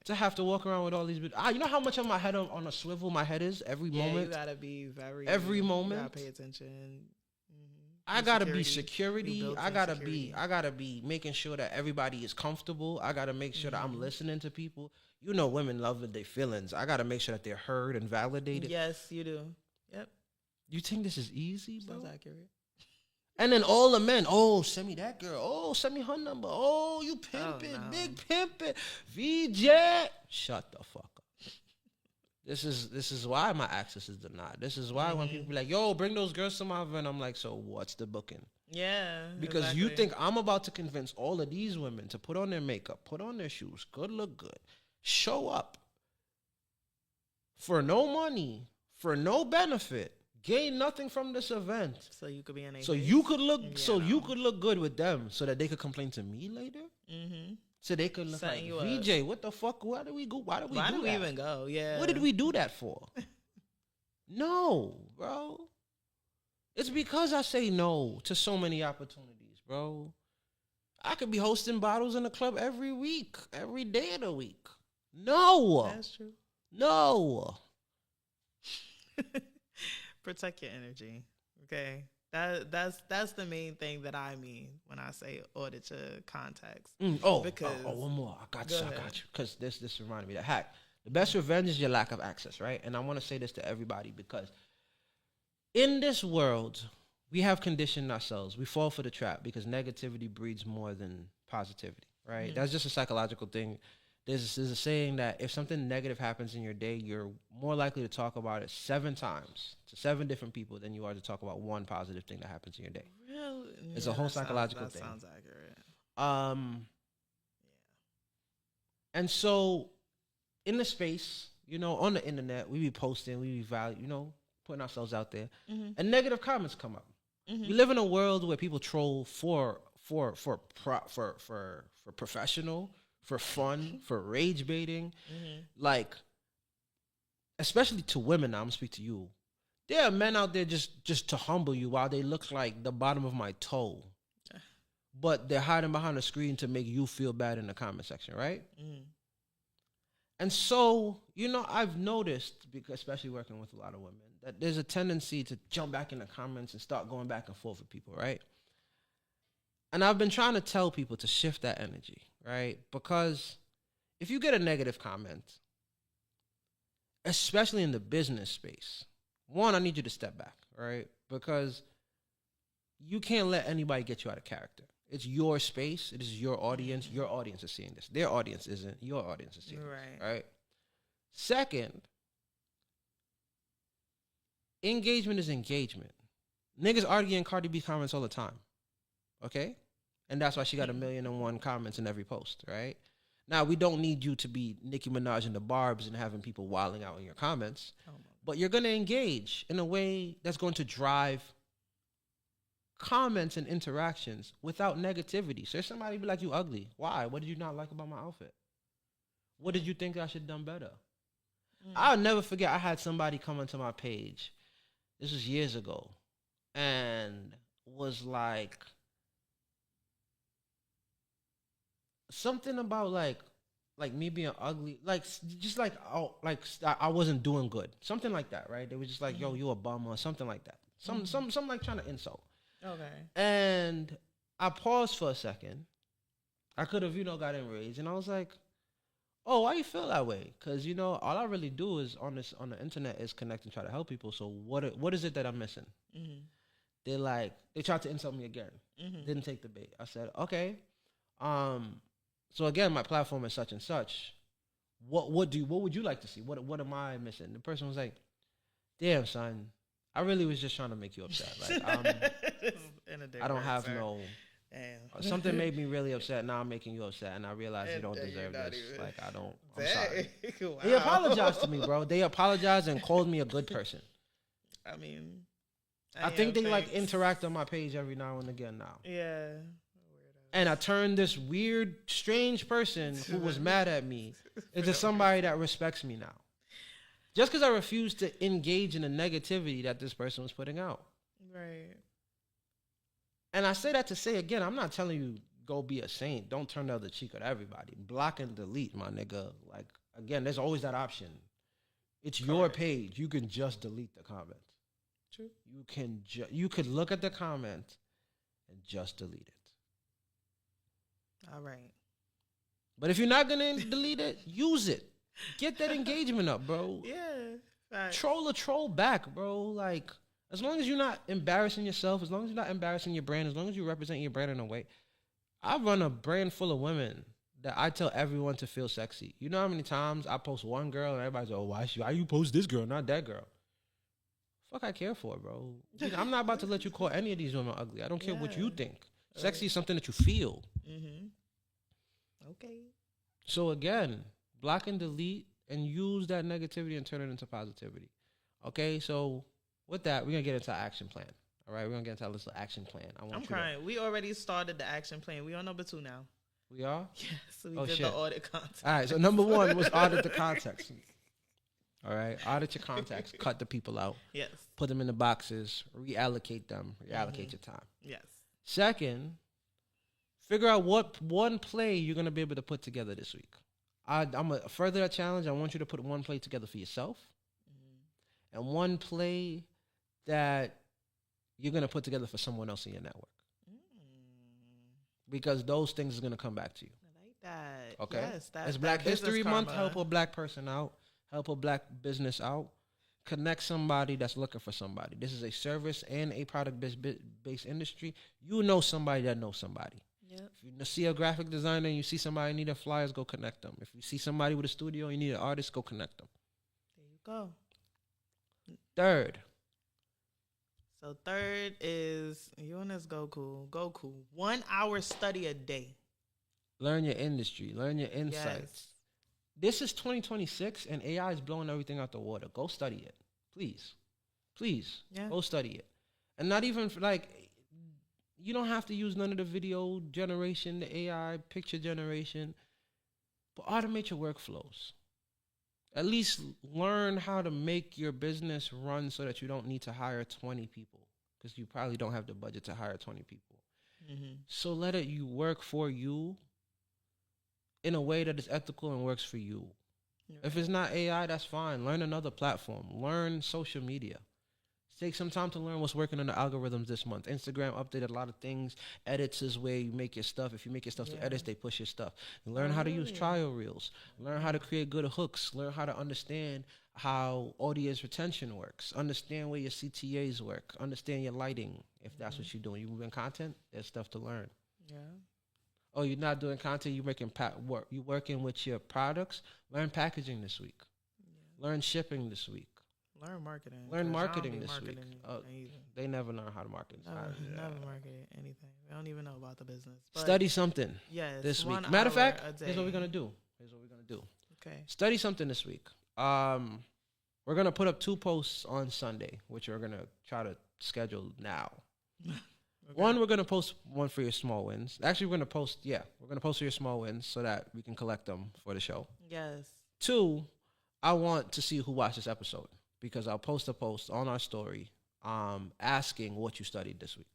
to have to walk around with all these. You know how much of my head on a swivel my head is every moment. You gotta be every moment. You gotta pay attention. I gotta be security. I gotta be making sure that everybody is comfortable. I gotta make sure that I'm listening to people. You know, women love their feelings. I gotta make sure that they're heard and validated. Yes, you do. Yep. You think this is easy, bro? Sounds accurate. And then all the men, oh, send me that girl. Oh, send me her number. Oh, you pimpin', big pimpin'. VJ. Shut the fuck up. This is why my access is denied. This is why when people be like, yo, bring those girls to my event, I'm like, so what's the booking? Yeah. Because you think I'm about to convince all of these women to put on their makeup, put on their shoes, look good, show up for no money, for no benefit, gain nothing from this event. So you could be in a So you could look good with them so that they could complain to me later. Mm-hmm. So they could look like, VJ, what the fuck? Why did we go? Why did we even go? Yeah. What did we do that for? No, bro. It's because I say no to so many opportunities, bro. I could be hosting bottles in the club every week, every day of the week. No. That's true. No. Protect your energy, okay? That's the main thing that I mean when I say audit your contacts. Because one more. I got you. Because this reminded me of that hack. The best revenge is your lack of access, right? And I want to say this to everybody because in this world, we have conditioned ourselves. We fall for the trap because negativity breeds more than positivity, right? Mm-hmm. That's just a psychological thing. There's a saying that if something negative happens in your day, you're more likely to talk about it 7 times to 7 different people than you are to talk about one positive thing that happens in your day. Really? It's a whole psychological thing. That sounds accurate. And so in the space, on the internet, we be posting, we be putting ourselves out there, and negative comments come up. Mm-hmm. We live in a world where people troll for professional, for fun, for rage baiting, like, especially to women. Now I'm gonna speak to you. There are men out there just to humble you while they look like the bottom of my toe, but they're hiding behind a screen to make you feel bad in the comment section, right? And so, I've noticed, because especially working with a lot of women, that there's a tendency to jump back in the comments and start going back and forth with people, right? And I've been trying to tell people to shift that energy, right? Because if you get a negative comment, especially in the business space, one, I need you to step back, right? Because you can't let anybody get you out of character. It's your space. It is your audience. Your audience is seeing this. Their audience isn't. Your audience is seeing this, right? Second, engagement is engagement. Niggas argue in Cardi B comments all the time, okay? And that's why she got 1,000,001 comments in every post, right? Now, we don't need you to be Nicki Minaj and the Barbs and having people wilding out in your comments, but you're going to engage in a way that's going to drive comments and interactions without negativity. So if somebody be like, you ugly. Why? What did you not like about my outfit? What did you think I should have done better? I'll never forget, I had somebody come onto my page. This was years ago. And was like, something about like me being ugly, like just like I wasn't doing good, something like that, right? They were just like, "Yo, you a bum," or something like that. Some like trying to insult. Okay. And I paused for a second. I could have, got enraged, and I was like, "Oh, why you feel that way?" Because all I really do is on the internet is connect and try to help people. So what is it that I'm missing? Mm-hmm. They tried to insult me again. Mm-hmm. Didn't take the bait. I said, "Okay, so again, my platform is such and such. What would you like to see? What am I missing?" The person was like, "Damn, son, I really was just trying to make you upset. Like, I don't have no." Damn. Something made me really upset. Now I'm making you upset, and I realize you don't deserve this. even- Like, I don't. I'm Dang. sorry. Wow. They apologized to me, bro. They apologized and called me a good person. I mean, I think they thanks. interact on my page every now and again now. Yeah. And I turned this weird, strange person who was mad at me into somebody that respects me now. Just because I refused to engage in the negativity that this person was putting out. Right. And I say that to say, again, I'm not telling you go be a saint. Don't turn the other cheek at everybody. Block and delete, my nigga. Like, again, there's always that option. It's your page. You can just delete the comment. True. You could look at the comment and just delete it. All right. But if you're not going to delete it, use it. Get that engagement up, bro. Yeah. Right. Troll a troll back, bro. Like, as long as you're not embarrassing yourself, as long as you're not embarrassing your brand, as long as you represent your brand in a way. I run a brand full of women that I tell everyone to feel sexy. You know how many times I post one girl and everybody's like, oh, why you post this girl, not that girl? Fuck I care for, bro. I'm not about to let you call any of these women ugly. I don't care what you think. Sexy is something that you feel. Mm-hmm. Okay. So again, block and delete and use that negativity and turn it into positivity. Okay, so with that, we're going to get into our action plan. All right, we're going to get into our little action plan. I'm crying. We already started the action plan. We on number 2 now. We are? Yes, we did the audit context. All right, so number 1 was audit the context. All right, audit your contacts, cut the people out. Yes. Put them in the boxes, reallocate them, reallocate your time. Yes. Second, figure out what one play you're going to be able to put together this week. I'm going to further that challenge. I want you to put one play together for yourself and one play that you're going to put together for someone else in your network. Because those things are going to come back to you. I like that. Okay? Yes, it's Black History Month. Help a black person out. Help a black business out. Connect somebody that's looking for somebody. This is a service and a product-based industry. You know somebody that knows somebody. Yep. If you see a graphic designer and you see somebody needing flyers, go connect them. If you see somebody with a studio and you need an artist, go connect them. There you go. Third. So third is, you and this Goku. 1 hour study a day. Learn your industry. Learn your insights. Yes. This is 2026 and AI is blowing everything out the water. Go study it. Please. Please. Yeah. Go study it. And not even you don't have to use none of the video generation, the AI picture generation, but automate your workflows. At least learn how to make your business run so that you don't need to hire 20 people because you probably don't have the budget to hire 20 people. Mm-hmm. So let it work for you in a way that is ethical and works for you. Right. If it's not AI, that's fine. Learn another platform. Learn social media. Take some time to learn what's working on the algorithms this month. Instagram updated a lot of things. Edits is where you make your stuff. If you make your stuff to edits, they push your stuff. Learn how to use trial reels. Learn how to create good hooks. Learn how to understand how audience retention works. Understand where your CTAs work. Understand your lighting, if that's what you're doing. You moving content, there's stuff to learn. Yeah. Oh, you're not doing content, you're making work. You're working with your products. Learn packaging this week. Yeah. Learn shipping this week. Learn marketing. Learn marketing this week. They never learn how to market. Never market anything. They don't even know about the business. But study something this week. Matter of fact, here's what we're going to do. Okay. Study something this week. We're going to put up 2 posts on Sunday, which we're going to try to schedule now. Okay. One, we're going to post one for your small wins. Actually, we're going to post for your small wins so that we can collect them for the show. Yes. 2, I want to see who watched this episode because I'll post a post on our story asking what you studied this week.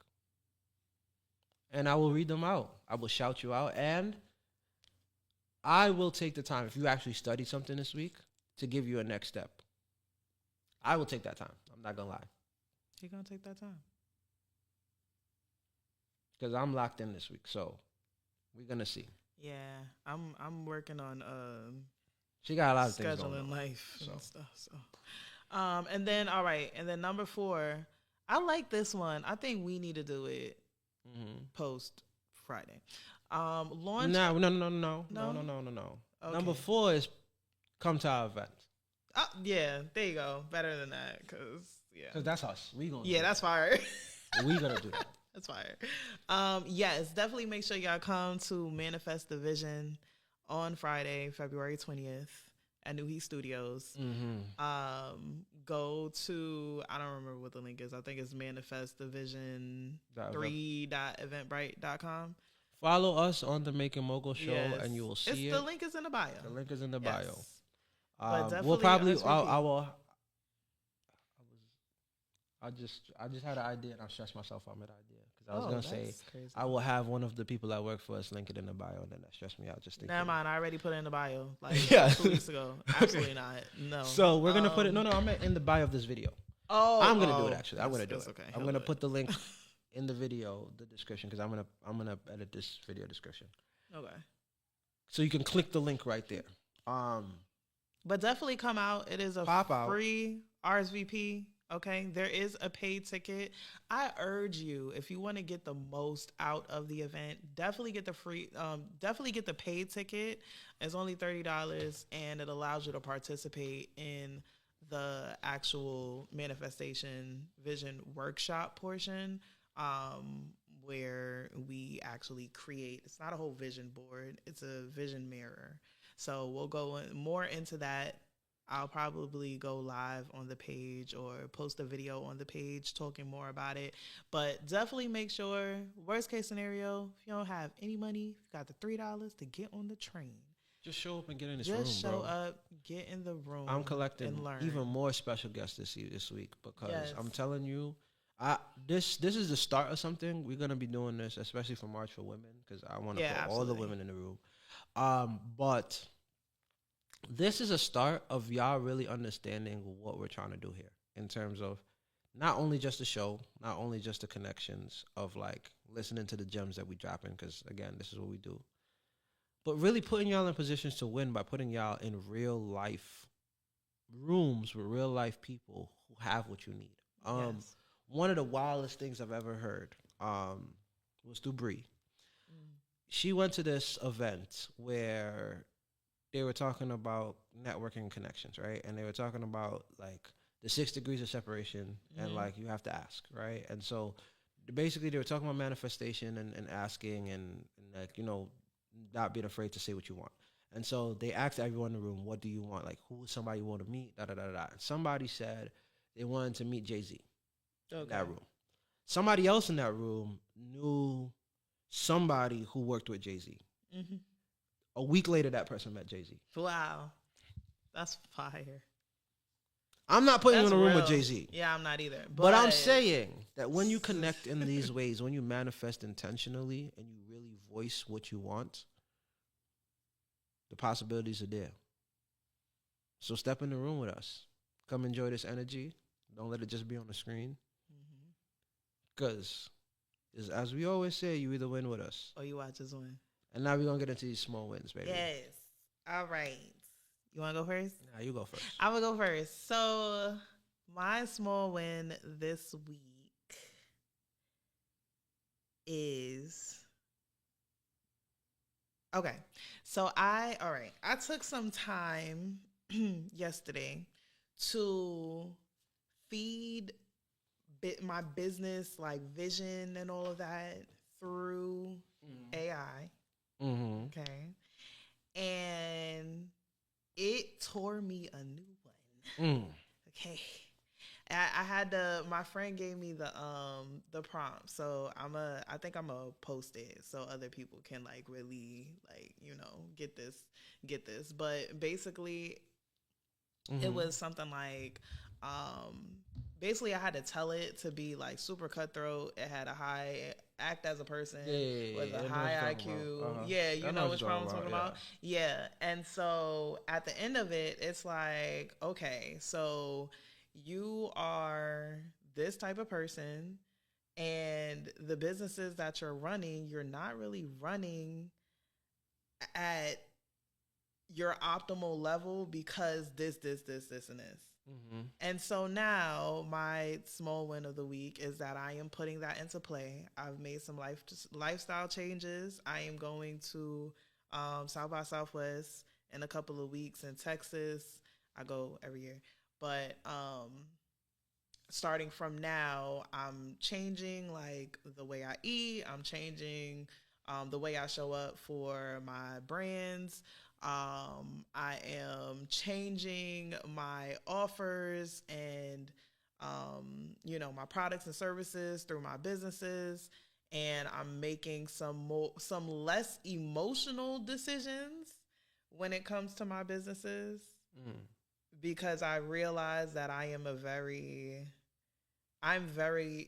And I will read them out. I will shout you out. And I will take the time, if you actually studied something this week, to give you a next step. I will take that time. I'm not going to lie. You're going to take that time. because I'm locked in this week. So we're gonna see. Yeah, I'm working on She got a lot of things going scheduling on. life and stuff. So, and then all right, and then number 4, I like this one. I think we need to do it post Friday. Launch. No. Okay. Number 4 is come to our event. Yeah, there you go. Better than that, cause that's us. We gonna that's fire. We gonna do that. That's fire. Yes, definitely make sure y'all come to Manifest the Vision on Friday, February 20th at New Heat Studios. Go to, I don't remember what the link is. I think it's manifestthevision3.eventbrite.com. Follow us on the Making Mogul show, and you will see it. The link is in the bio. The link is in the bio. We'll probably. I just had an idea, and I stressed myself on that idea because I was gonna say crazy. I will have one of the people that work for us link it in the bio, and then that stressed me out. Just thinking. Never mind, I already put it in the bio like 2 weeks ago. Absolutely not. No. So we're gonna put it. No, I'm in the bio of this video. I'm gonna do it actually. I'm gonna do it. Okay. I'm gonna put the link in the video, the description, because I'm gonna edit this video description. Okay. So you can click the link right there. But definitely come out. It is a free RSVP. Okay, there is a paid ticket. I urge you, if you want to get the most out of the event, definitely get the paid ticket. It's only $30, and it allows you to participate in the actual manifestation vision workshop portion, where we actually create. It's not a whole vision board; it's a vision mirror. So we'll go more into that. I'll probably go live on the page or post a video on the page talking more about it. But definitely make sure, worst case scenario, if you don't have any money, you got the $3 to get on the train. Just show up and get in this room, Just show up, get in the room. I'm collecting even more special guests this week because I'm telling you, this is the start of something. We're gonna be doing this, especially for March for Women, because I want to put all the women in the room. But this is a start of y'all really understanding what we're trying to do here in terms of not only just the show, not only just the connections of like listening to the gems that we drop in, because again, this is what we do, but really putting y'all in positions to win by putting y'all in real life rooms with real life people who have what you need. One of the wildest things I've ever heard was through Bree. She went to this event where they were talking about networking connections, right? And they were talking about like the 6 degrees of separation and like you have to ask, right? And so basically they were talking about manifestation and asking and like, you know, not being afraid to say what you want. And so they asked everyone in the room, what do you want? Like, who is somebody you want to meet? And somebody said they wanted to meet Jay-Z in that room. Somebody else in that room knew somebody who worked with Jay-Z. A week later, that person met Jay-Z. Wow. That's fire. I'm not putting you in a room with Jay-Z. Yeah, I'm not either. But I'm saying that when you connect in these ways, when you manifest intentionally and you really voice what you want, the possibilities are there. So step in the room with us. Come enjoy this energy. Don't let it just be on the screen. Because, as we always say, you either win with us or you watch us win. And now we're going to get into these small wins, baby. Yes. All right. You want to go first? Nah, you go first. I'm going to go first. So, my small win this week is... Okay. So, I took some time yesterday to feed my business, like vision and all of that through AI. Okay. And it tore me a new one. Okay. I had my friend gave me the prompt. So I think I'm gonna post it so other people can like really like, you know, get this. But basically it was something like, basically I had to tell it to be like super cutthroat. It had a high act as a person with a high IQ. Yeah, you know which one I'm talking about. Yeah. And so at the end of it, it's like, okay, so you are this type of person. And the businesses that you're not really running at your optimal level because this, and this. Mm-hmm. And so now my small win of the week is that I am putting that into play. I've made some lifestyle changes. I am going to South by Southwest in a couple of weeks in Texas. I go every year. But starting from now, I'm changing like the way I eat. I'm changing the way I show up for my brands. I am changing my offers and, my products and services through my businesses. And I'm making some less emotional decisions when it comes to my businesses because I realize that I'm very,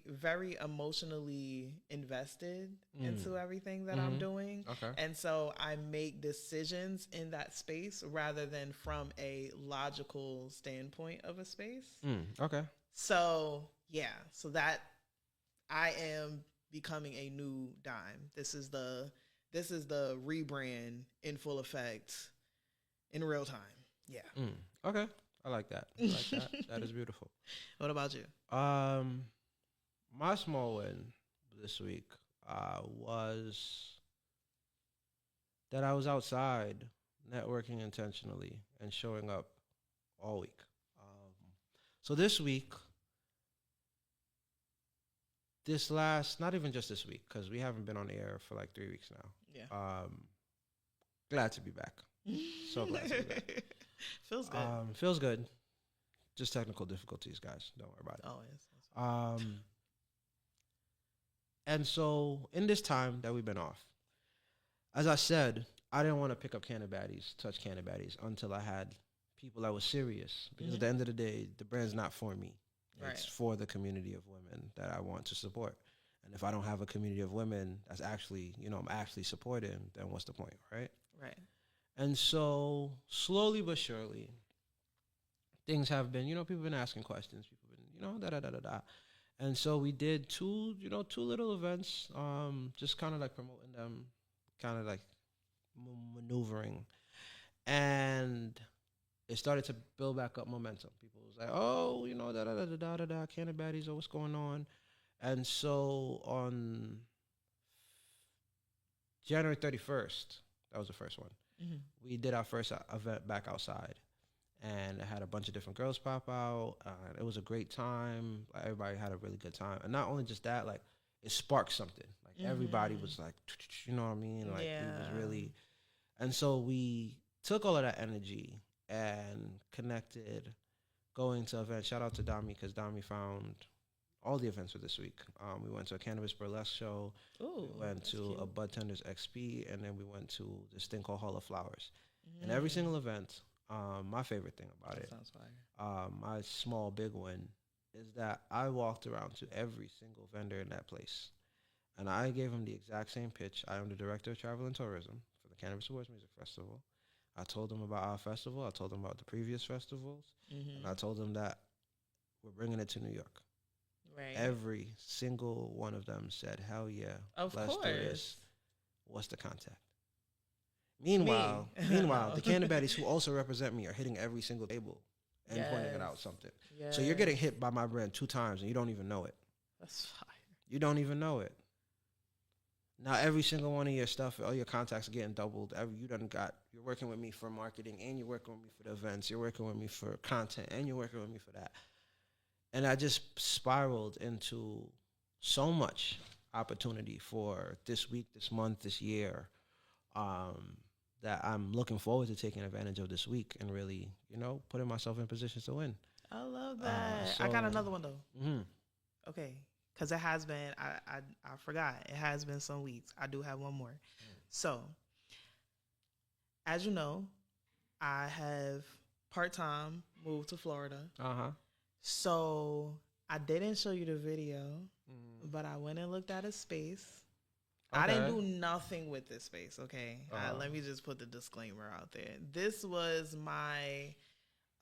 very emotionally invested into everything that I'm doing. Okay. And so I make decisions in that space rather than from a logical standpoint of a space. Okay. So, so that I am becoming a new dime. This is the rebrand in full effect in real time. Yeah. Okay. I like that. I like that. That is beautiful. What about you? My small win this week was that I was outside networking intentionally and showing up all week. So this week, not even just this week, because we haven't been on the air for like 3 weeks now. Yeah. Glad to be back. So glad to be back. Feels good. Feels good. Just technical difficulties, guys. Don't worry about it. Oh, yes. And so in this time that we've been off, as I said, I didn't want to pick up touch candy baddies until I had people that was serious. Because at the end of the day, the brand's not for me. Right. It's for the community of women that I want to support. And if I don't have a community of women that's actually, I'm actually supporting, then what's the point, right? Right. And so slowly but surely, things have been, people have been asking questions. People have been, da-da-da-da-da. And so we did two little events, just kind of like promoting them, kind of like maneuvering. And it started to build back up momentum. People was like, oh, da-da-da-da-da-da, Candy Baddies, oh, what's going on? And so on January 31st, that was the first one, we did our first event back outside. And it had a bunch of different girls pop out. It was a great time. Everybody had a really good time. And not only just that, like, it sparked something. Like, everybody was like, you know what I mean? Like, it was really... And so we took all of that energy and connected going to events. Shout out to Dami, because Dami found all the events for this week. We went to a cannabis burlesque show. Ooh, we went to cute. a Bud Tenders XP. And then we went to this thing called Hall of Flowers. And every single event... my favorite thing about it, sounds fire. my small big win, is that I walked around to every single vendor in that place, and I gave them the exact same pitch. I am the director of travel and tourism for the Cannabis Awards Music Festival. I told them about our festival. I told them about the previous festivals, and I told them that we're bringing it to New York. Right. Every single one of them said, "Hell yeah, of let's course. do this. What's the contact?" Meanwhile, the Candy Baddies, who also represent me, are hitting every single table and pointing it out something. Yes. So you're getting hit by my brand 2 times and you don't even know it. That's fire. You don't even know it. Now every single one of your stuff, all your contacts are getting doubled. You're working with me for marketing, and you're working with me for the events. You're working with me for content, and you're working with me for that. And I just spiraled into so much opportunity for this week, this month, this year. That I'm looking forward to taking advantage of this week and really, putting myself in positions to win. I love that. I got another one though. Okay, because it has been. I forgot. It has been some weeks. I do have one more. So, as you know, I have part-time moved to Florida. So I didn't show you the video, but I went and looked at a space. Okay. I didn't do nothing with this space, okay? Let me just put the disclaimer out there. This was my,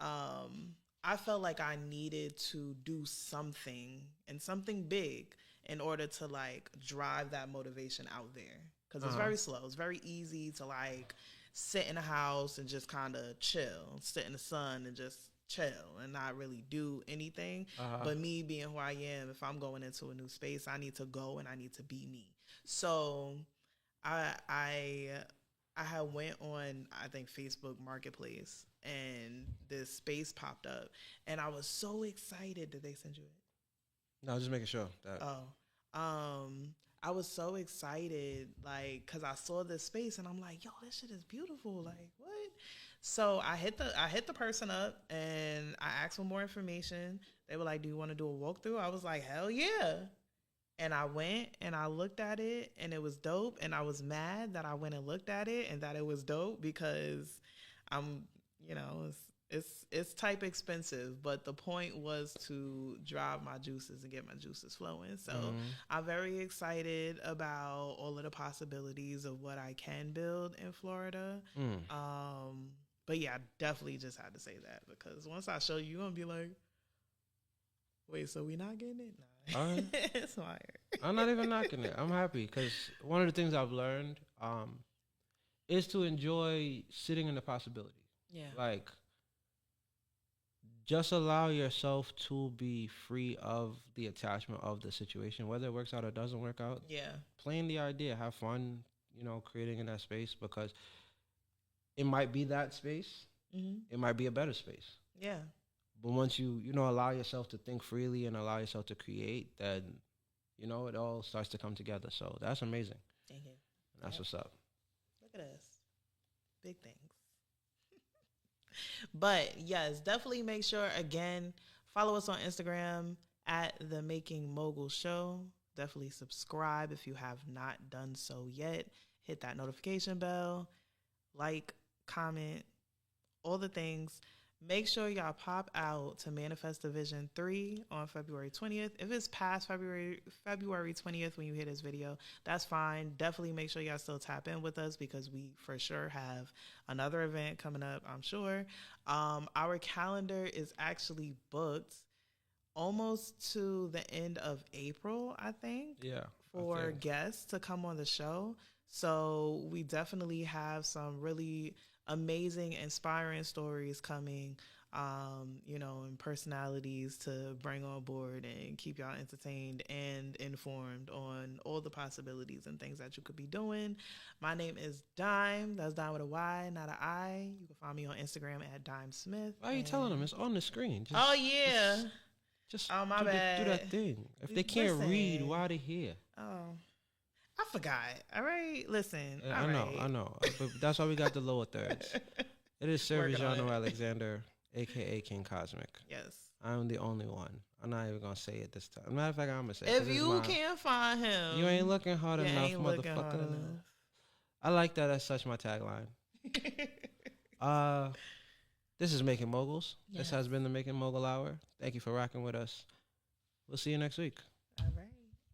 I felt like I needed to do something, and something big. in order to like drive that motivation out there. Because it's very slow. It's very easy to like sit in a house and just kind of chill, sit in the sun and just chill and not really do anything. But me being who I am, if I'm going into a new space, I need to go and I need to be me. So I had went on, I think, Facebook Marketplace, and this space popped up, and I was so excited. Did they send you it? No, just making sure. That. I was so excited, like, cause I saw this space, and I'm like, yo, this shit is beautiful. Like, what? So I hit the person up, and I asked for more information. They were like, do you want to do a walkthrough? I was like, hell yeah. And I went and I looked at it and it was dope. And I was mad that I went and looked at it and that it was dope because I'm, you know, it's type expensive. But the point was to drive my juices and get my juices flowing. So I'm very excited about all of the possibilities of what I can build in Florida. But yeah, I definitely just had to say that because once I show you, you're going to be like, wait, so we not getting it? Nah. It's fire. I'm not even knocking it. I'm happy because one of the things I've learned is to enjoy sitting in the possibility. Yeah. Like, just allow yourself to be free of the attachment of the situation, whether it works out or doesn't work out. Yeah. Playing the idea, have fun, you know, creating in that space because it might be that space. It might be a better space. Yeah. But once you know, allow yourself to think freely and allow yourself to create, then, you know, it all starts to come together. So that's amazing. Thank you. That's what's up. Look at us. Big things. But yes, definitely make sure, again, follow us on Instagram at The Making Mogul Show. Definitely subscribe if you have not done so yet. Hit that notification bell, like, comment, all the things. Make sure y'all pop out to Manifest the Vision 3 on February 20th. If it's past February 20th when you hear this video, that's fine. Definitely make sure y'all still tap in with us because we for sure have another event coming up, I'm sure. Our calendar is actually booked almost to the end of April, I think. Yeah. For guests to come on the show. So we definitely have some really amazing, inspiring stories coming, you know, and personalities to bring on board and keep y'all entertained and informed on all the possibilities and things that you could be doing. My name is Dime. That's Dime with a Y, not an I. You can find me on Instagram at Dime Smith. Why are you telling them? It's on the screen. Oh, yeah. Just oh, my bad. Do that thing. If they can't read, why are they here? Oh. I forgot. All right. Listen. I know. But that's why we got the lower thirds. It is Sir Vijano Alexander, a.k.a. King Cosmic. Yes. I'm the only one. I'm not even going to say it this time. Matter of fact, I'm going to say it. If you can't find him. You ain't looking hard enough, motherfucker. I like that as such my tagline. This is Making Moguls. Yes. This has been the Making Mogul Hour. Thank you for rocking with us. We'll see you next week.